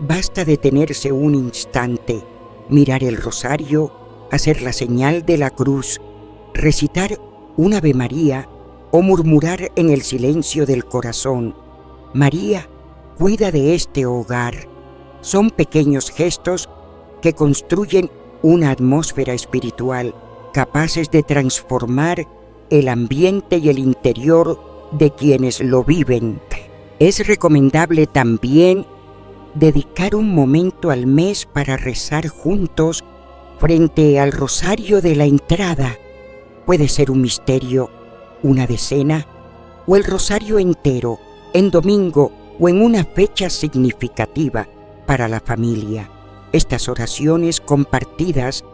basta detenerse un instante, mirar el rosario, hacer la señal de la cruz, recitar un Ave María o murmurar en el silencio del corazón: María, cuida de este hogar. Son pequeños gestos que construyen una atmósfera espiritual capaces de transformar el ambiente y el interior de quienes lo viven. Es recomendable también dedicar un momento al mes para rezar juntos frente al rosario de la entrada. Puede ser un misterio, una decena o el rosario entero, en domingo o en una fecha significativa para la familia. Estas oraciones compartidas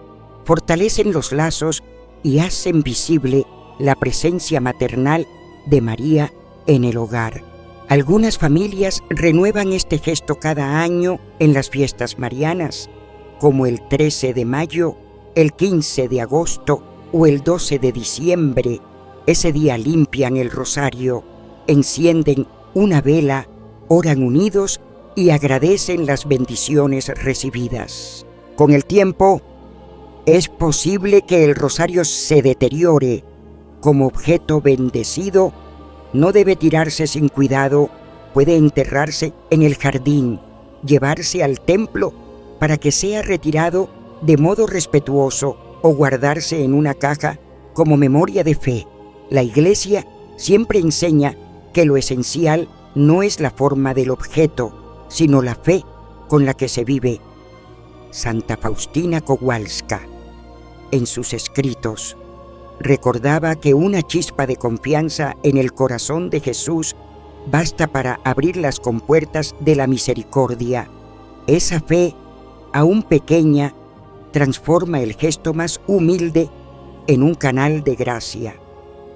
fortalecen los lazos y hacen visible la presencia maternal de María en el hogar. Algunas familias renuevan este gesto cada año en las fiestas marianas, como el 13 de mayo, el 15 de agosto o el 12 de diciembre. Ese día limpian el rosario, encienden una vela, oran unidos y agradecen las bendiciones recibidas. Con el tiempo, es posible que el rosario se deteriore. Como objeto bendecido, no debe tirarse sin cuidado, puede enterrarse en el jardín, llevarse al templo para que sea retirado de modo respetuoso o guardarse en una caja como memoria de fe. La Iglesia siempre enseña que lo esencial no es la forma del objeto, sino la fe con la que se vive. Santa Faustina Kowalska, en sus escritos, recordaba que una chispa de confianza en el corazón de Jesús basta para abrir las compuertas de la misericordia. Esa fe, aún pequeña, transforma el gesto más humilde en un canal de gracia.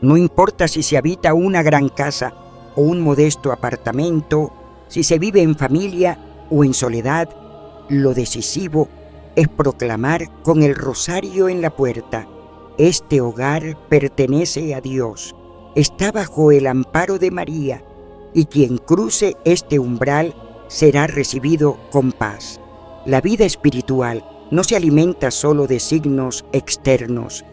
No importa si se habita una gran casa o un modesto apartamento, si se vive en familia o en soledad, lo decisivo es proclamar con el rosario en la puerta: este hogar pertenece a Dios, está bajo el amparo de María, y quien cruce este umbral será recibido con paz. La vida espiritual no se alimenta solo de signos externos.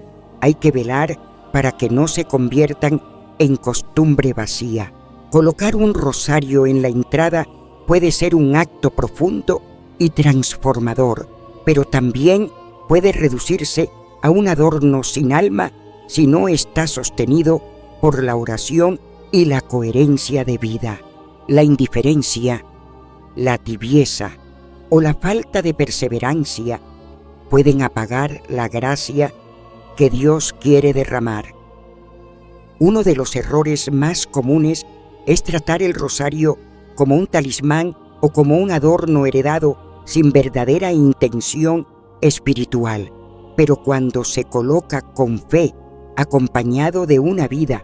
Hay que velar para que no se conviertan en costumbre vacía. Colocar un rosario en la entrada puede ser un acto profundo y transformador, pero también puede reducirse a un adorno sin alma si no está sostenido por la oración y la coherencia de vida. La indiferencia, la tibieza o la falta de perseverancia pueden apagar la gracia que Dios quiere derramar. Uno de los errores más comunes es tratar el rosario como un talismán o como un adorno heredado sin verdadera intención espiritual. Pero cuando se coloca con fe, acompañado de una vida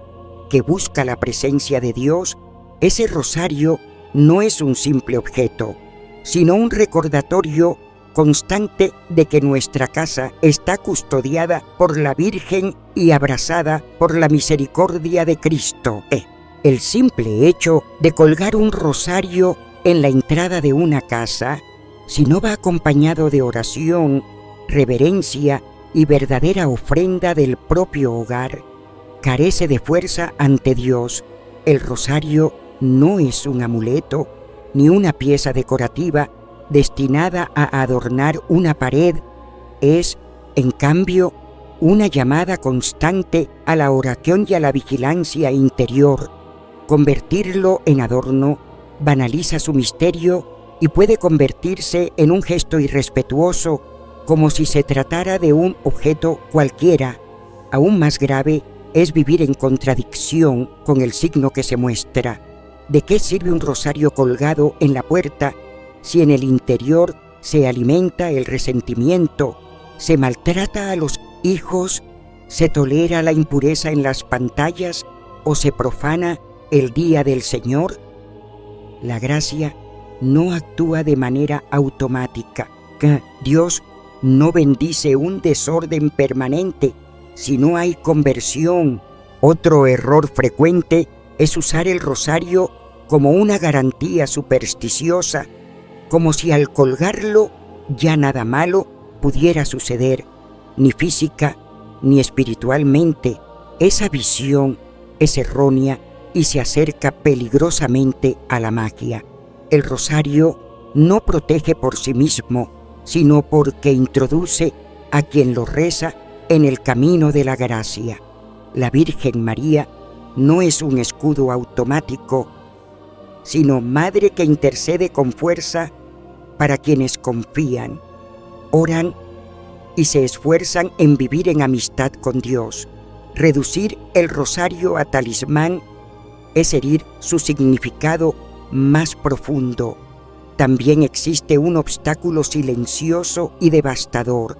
que busca la presencia de Dios, ese rosario no es un simple objeto, sino un recordatorio constante de que nuestra casa está custodiada por la Virgen y abrazada por la misericordia de Cristo. El simple hecho de colgar un rosario en la entrada de una casa, si no va acompañado de oración, reverencia y verdadera ofrenda del propio hogar, carece de fuerza ante Dios. El rosario no es un amuleto ni una pieza decorativa destinada a adornar una pared, es, en cambio, una llamada constante a la oración y a la vigilancia interior. Convertirlo en adorno banaliza su misterio y puede convertirse en un gesto irrespetuoso, como si se tratara de un objeto cualquiera. Aún más grave es vivir en contradicción con el signo que se muestra. ¿De qué sirve un rosario colgado en la puerta si en el interior se alimenta el resentimiento, se maltrata a los hijos, se tolera la impureza en las pantallas o se profana el día del Señor? La gracia no actúa de manera automática. Dios no bendice un desorden permanente si no hay conversión. Otro error frecuente es usar el rosario como una garantía supersticiosa, como si al colgarlo ya nada malo pudiera suceder, ni física ni espiritualmente. Esa visión es errónea y se acerca peligrosamente a la magia. El rosario no protege por sí mismo, sino porque introduce a quien lo reza en el camino de la gracia. La Virgen María no es un escudo automático, sino madre que intercede con fuerza para quienes confían, oran y se esfuerzan en vivir en amistad con Dios. Reducir el rosario a talismán es herir su significado más profundo. También existe un obstáculo silencioso y devastador: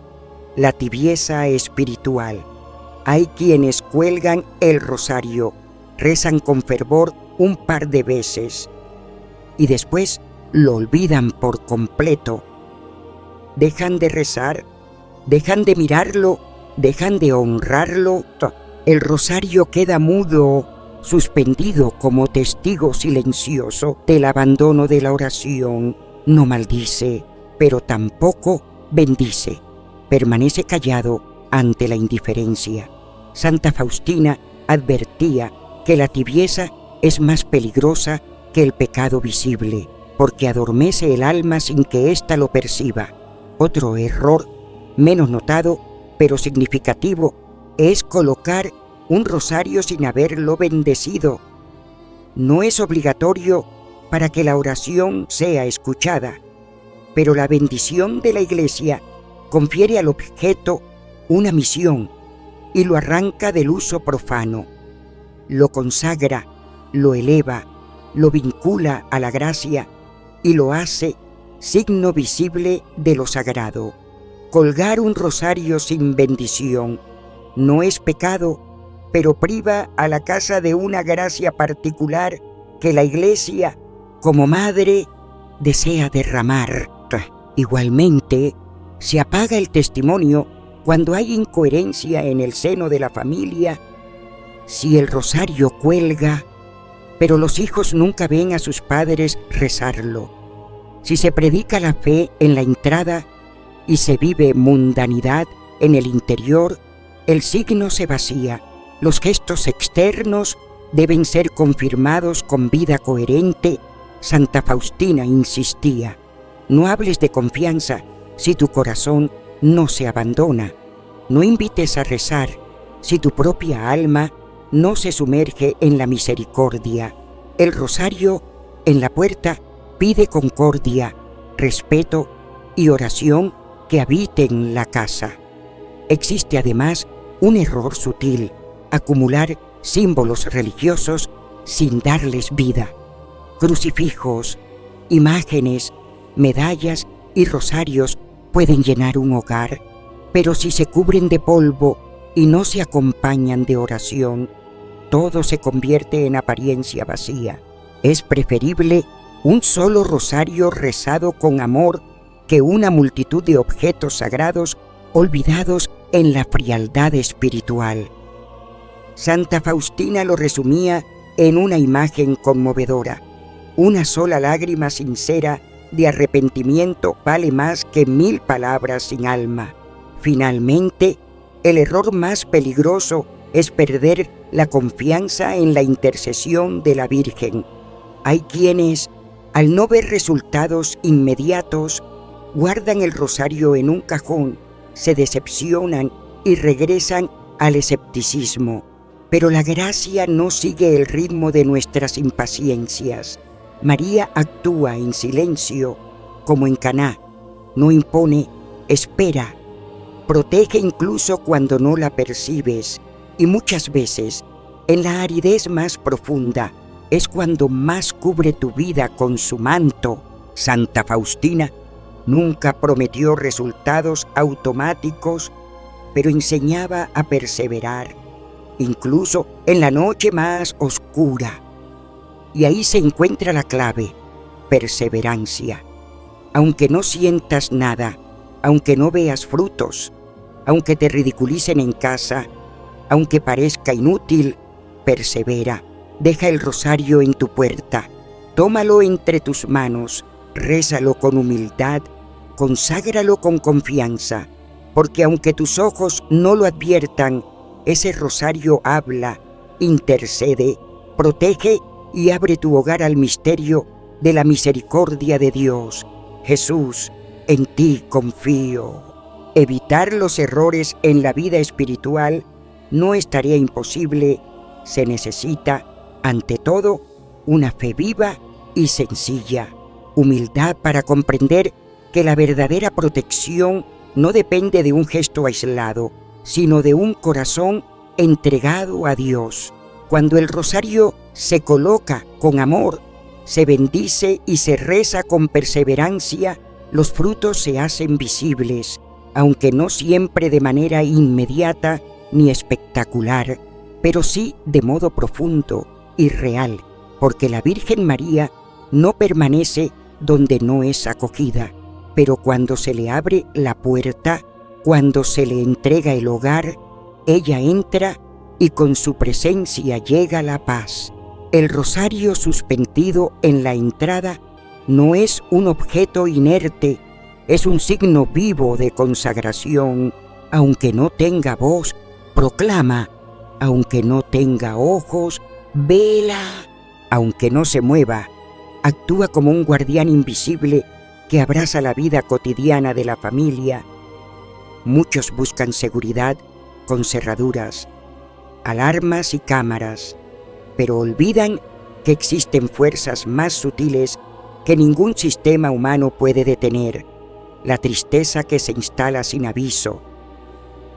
la tibieza espiritual. Hay quienes cuelgan el rosario, rezan con fervor un par de veces y después lo olvidan por completo. Dejan de rezar, dejan de mirarlo, dejan de honrarlo. El rosario queda mudo, suspendido como testigo silencioso del abandono de la oración. No maldice, pero tampoco bendice. Permanece callado ante la indiferencia. Santa Faustina advertía que la tibieza es más peligrosa que el pecado visible, porque adormece el alma sin que ésta lo perciba. Otro error, menos notado, pero significativo, es colocar un rosario sin haberlo bendecido. No es obligatorio para que la oración sea escuchada, pero la bendición de la Iglesia confiere al objeto una misión y lo arranca del uso profano. Lo consagra, lo eleva, lo vincula a la gracia y lo hace signo visible de lo sagrado. Colgar un rosario sin bendición no es pecado, pero priva a la casa de una gracia particular que la Iglesia, como madre, desea derramar. Igualmente, se apaga el testimonio cuando hay incoherencia en el seno de la familia. Si el rosario cuelga, pero los hijos nunca ven a sus padres rezarlo. Si se predica la fe en la entrada y se vive mundanidad en el interior, el signo se vacía. Los gestos externos deben ser confirmados con vida coherente. Santa Faustina insistía: no hables de confianza si tu corazón no se abandona. No invites a rezar si tu propia alma no se sumerge en la misericordia. El rosario, en la puerta, pide concordia, respeto y oración que habiten la casa. Existe además un error sutil: acumular símbolos religiosos sin darles vida. Crucifijos, imágenes, medallas y rosarios pueden llenar un hogar, pero si se cubren de polvo y no se acompañan de oración, todo se convierte en apariencia vacía. Es preferible un solo rosario rezado con amor que una multitud de objetos sagrados olvidados en la frialdad espiritual. Santa Faustina lo resumía en una imagen conmovedora: una sola lágrima sincera de arrepentimiento vale más que 1000 palabras sin alma. Finalmente, el error más peligroso es perder la confianza en la intercesión de la Virgen. Hay quienes, al no ver resultados inmediatos, guardan el rosario en un cajón, se decepcionan y regresan al escepticismo. Pero la gracia no sigue el ritmo de nuestras impaciencias. María actúa en silencio, como en Caná. No impone, espera. Protege incluso cuando no la percibes. Y muchas veces, en la aridez más profunda, es cuando más cubre tu vida con su manto. Santa Faustina nunca prometió resultados automáticos, pero enseñaba a perseverar, incluso en la noche más oscura. Y ahí se encuentra la clave: perseverancia. Aunque no sientas nada, aunque no veas frutos, aunque te ridiculicen en casa, aunque parezca inútil, persevera. Deja el rosario en tu puerta, tómalo entre tus manos, rézalo con humildad, conságralo con confianza, porque aunque tus ojos no lo adviertan, ese rosario habla, intercede, protege y abre tu hogar al misterio de la misericordia de Dios. Jesús, en ti confío. Evitar los errores en la vida espiritual no es tarea imposible. Se necesita, ante todo, una fe viva y sencilla, humildad para comprender que la verdadera protección no depende de un gesto aislado, sino de un corazón entregado a Dios. Cuando el rosario se coloca con amor, se bendice y se reza con perseverancia, los frutos se hacen visibles, aunque no siempre de manera inmediata ni espectacular, pero sí de modo profundo y real, porque la Virgen María no permanece donde no es acogida, pero cuando se le abre la puerta, cuando se le entrega el hogar, ella entra y con su presencia llega la paz. El rosario suspendido en la entrada no es un objeto inerte, es un signo vivo de consagración. Aunque no tenga voz, proclama; aunque no tenga ojos, vela; aunque no se mueva, actúa como un guardián invisible que abraza la vida cotidiana de la familia. Muchos buscan seguridad con cerraduras, alarmas y cámaras, pero olvidan que existen fuerzas más sutiles que ningún sistema humano puede detener: la tristeza que se instala sin aviso,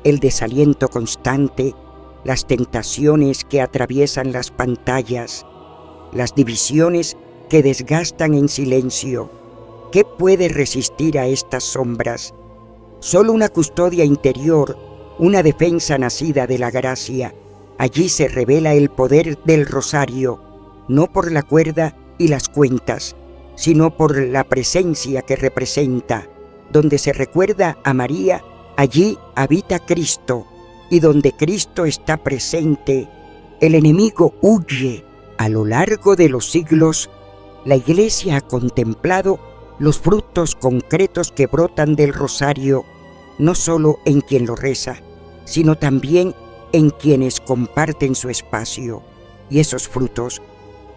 el desaliento constante, las tentaciones que atraviesan las pantallas, las divisiones que desgastan en silencio. ¿Qué puede resistir a estas sombras? Solo una custodia interior, una defensa nacida de la gracia. Allí se revela el poder del rosario, no por la cuerda y las cuentas, sino por la presencia que representa. Donde se recuerda a María, allí habita Cristo, y donde Cristo está presente, el enemigo huye. A lo largo de los siglos, la Iglesia ha contemplado los frutos concretos que brotan del rosario, no solo en quien lo reza, sino también en quienes comparten su espacio. Y esos frutos,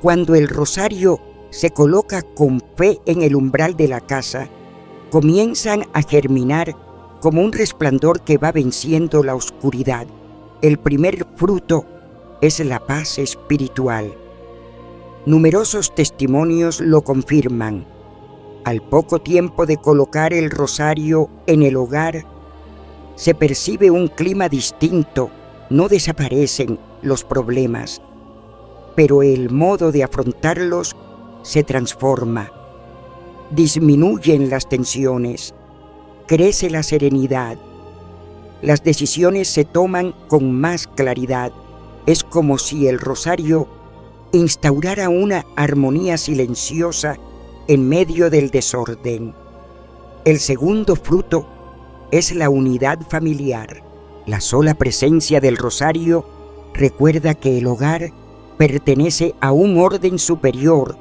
cuando el rosario se coloca con fe en el umbral de la casa, comienzan a germinar como un resplandor que va venciendo la oscuridad. El primer fruto es la paz espiritual. Numerosos testimonios lo confirman. Al poco tiempo de colocar el rosario en el hogar, se percibe un clima distinto, no desaparecen los problemas, pero el modo de afrontarlos se transforma. Disminuyen las tensiones, crece la serenidad. Las decisiones se toman con más claridad. Es como si el rosario instaurara una armonía silenciosa en medio del desorden. El segundo fruto es la unidad familiar. La sola presencia del rosario recuerda que el hogar pertenece a un orden superior,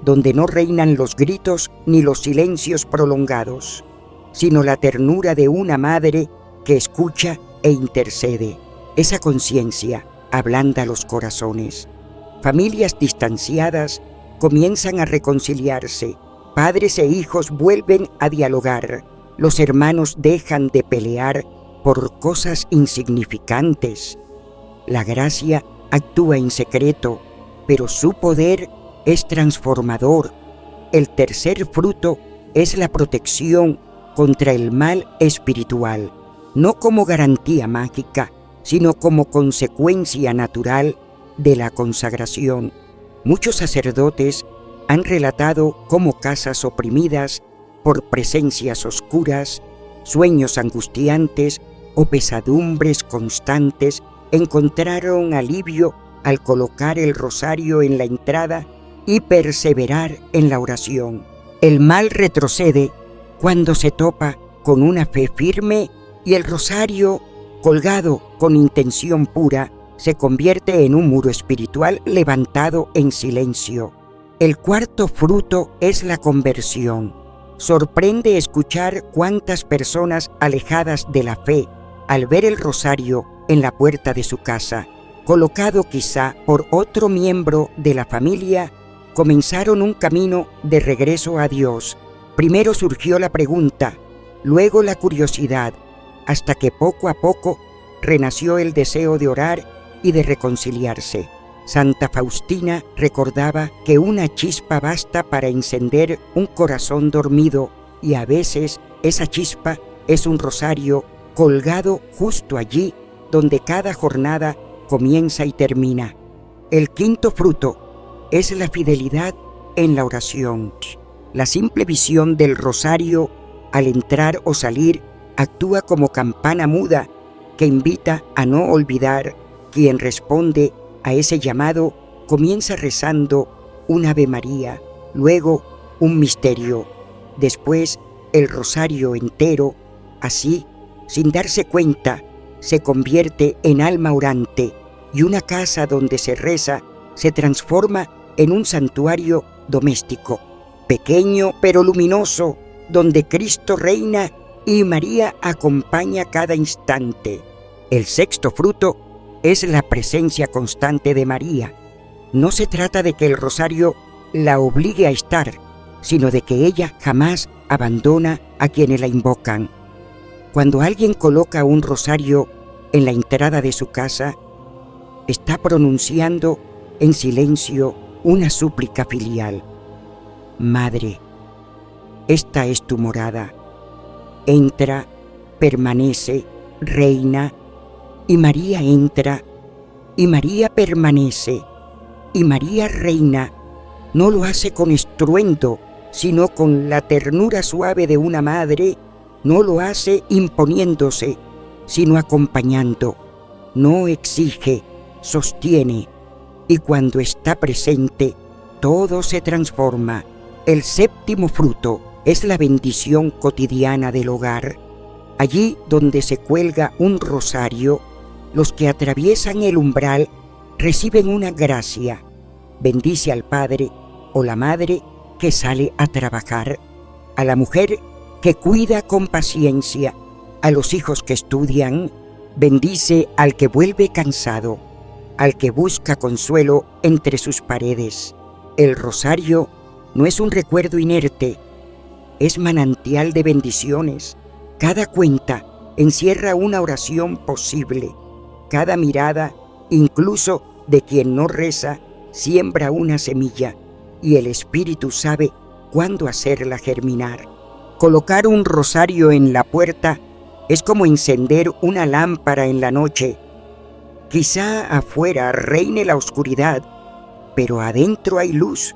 donde no reinan los gritos ni los silencios prolongados, sino la ternura de una madre que escucha e intercede. Esa conciencia ablanda los corazones. Familias distanciadas comienzan a reconciliarse. Padres e hijos vuelven a dialogar. Los hermanos dejan de pelear por cosas insignificantes. La gracia actúa en secreto, pero su poder es transformador. El tercer fruto es la protección contra el mal espiritual, no como garantía mágica, sino como consecuencia natural de la consagración. Muchos sacerdotes han relatado cómo casas oprimidas por presencias oscuras, sueños angustiantes o pesadumbres constantes encontraron alivio al colocar el rosario en la entrada y perseverar en la oración. El mal retrocede cuando se topa con una fe firme y el rosario, colgado con intención pura, se convierte en un muro espiritual levantado en silencio. El cuarto fruto es la conversión. Sorprende escuchar cuántas personas alejadas de la fe, al ver el rosario en la puerta de su casa, colocado quizá por otro miembro de la familia, comenzaron un camino de regreso a Dios. Primero surgió la pregunta, luego la curiosidad, hasta que poco a poco renació el deseo de orar y de reconciliarse. Santa Faustina recordaba que una chispa basta para encender un corazón dormido y a veces esa chispa es un rosario colgado justo allí donde cada jornada comienza y termina. El quinto fruto es la fidelidad en la oración. La simple visión del rosario al entrar o salir actúa como campana muda que invita a no olvidar. Quien responde a ese llamado comienza rezando un Ave María, luego un misterio, después el rosario entero. Así, sin darse cuenta, se convierte en alma orante y una casa donde se reza se transforma en un santuario doméstico, pequeño pero luminoso, donde Cristo reina y María acompaña cada instante. El sexto fruto es la presencia constante de María. No se trata de que el rosario la obligue a estar, sino de que ella jamás abandona a quienes la invocan. Cuando alguien coloca un rosario en la entrada de su casa, está pronunciando en silencio una súplica filial. Madre, esta es tu morada. Entra, permanece, reina, y María entra, y María permanece, y María reina. No lo hace con estruendo, sino con la ternura suave de una madre. No lo hace imponiéndose, sino acompañando. No exige, sostiene, y cuando está presente, todo se transforma. El séptimo fruto es la bendición cotidiana del hogar. Allí donde se cuelga un rosario, los que atraviesan el umbral reciben una gracia. Bendice al padre o la madre que sale a trabajar, a la mujer que cuida con paciencia, a los hijos que estudian. Bendice al que vuelve cansado, al que busca consuelo entre sus paredes. El rosario no es un recuerdo inerte, es manantial de bendiciones. Cada cuenta encierra una oración posible. Cada mirada, incluso de quien no reza siembra una semilla y el Espíritu sabe cuándo hacerla germinar. Colocar un rosario en la puerta es como encender una lámpara en la noche. Quizá afuera reine la oscuridad, pero adentro hay luz,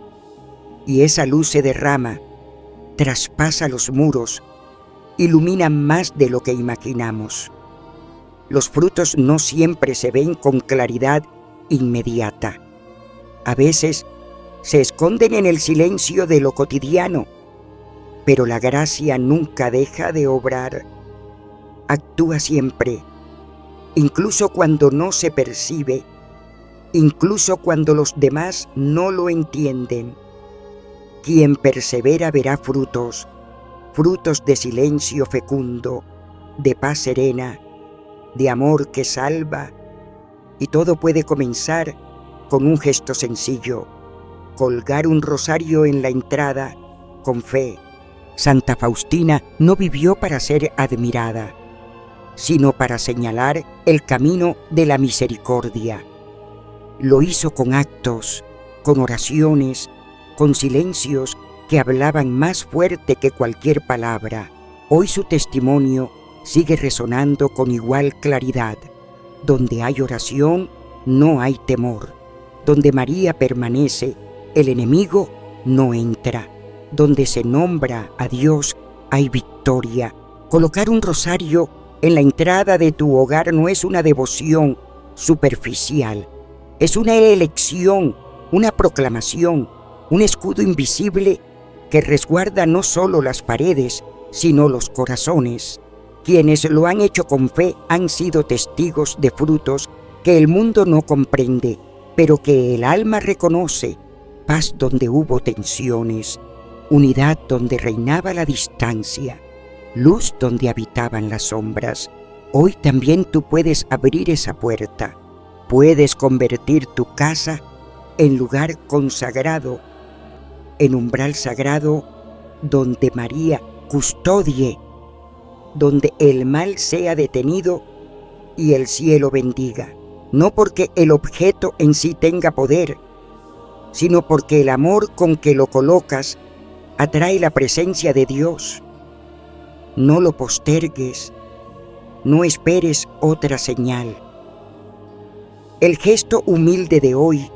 y esa luz se derrama, traspasa los muros, ilumina más de lo que imaginamos. Los frutos no siempre se ven con claridad inmediata. A veces se esconden en el silencio de lo cotidiano, pero la gracia nunca deja de obrar. Actúa siempre, incluso cuando no se percibe, incluso cuando los demás no lo entienden. Quien persevera verá frutos, frutos de silencio fecundo, de paz serena, de amor que salva, y todo puede comenzar con un gesto sencillo: colgar un rosario en la entrada con fe. Santa Faustina no vivió para ser admirada, sino para señalar el camino de la misericordia. Lo hizo con actos, con oraciones, con silencios que hablaban más fuerte que cualquier palabra. Hoy su testimonio sigue resonando con igual claridad. Donde hay oración, no hay temor. Donde María permanece, el enemigo no entra. Donde se nombra a Dios, hay victoria. Colocar un rosario en la entrada de tu hogar no es una devoción superficial. Es una elección, una proclamación, un escudo invisible que resguarda no solo las paredes, sino los corazones. Quienes lo han hecho con fe han sido testigos de frutos que el mundo no comprende, pero que el alma reconoce: paz donde hubo tensiones, unidad donde reinaba la distancia, luz donde habitaban las sombras. Hoy también tú puedes abrir esa puerta. Puedes convertir tu casa en lugar consagrado, en umbral sagrado donde María custodie, donde el mal sea detenido y el cielo bendiga. No porque el objeto en sí tenga poder, sino porque el amor con que lo colocas atrae la presencia de Dios. No lo postergues, no esperes otra señal. El gesto humilde de hoy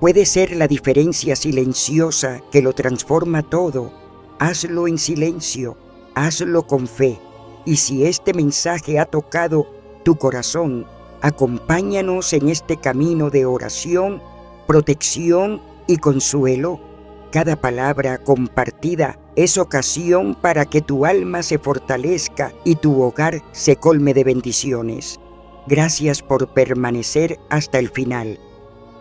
puede ser la diferencia silenciosa que lo transforma todo. Hazlo en silencio, hazlo con fe. Y si este mensaje ha tocado tu corazón, acompáñanos en este camino de oración, protección y consuelo. Cada palabra compartida es ocasión para que tu alma se fortalezca y tu hogar se colme de bendiciones. Gracias por permanecer hasta el final.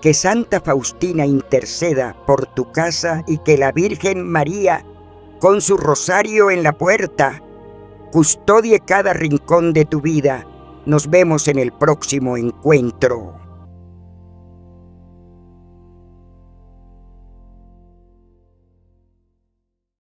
Que Santa Faustina interceda por tu casa y que la Virgen María, con su rosario en la puerta, custodie cada rincón de tu vida. Nos vemos en el próximo encuentro.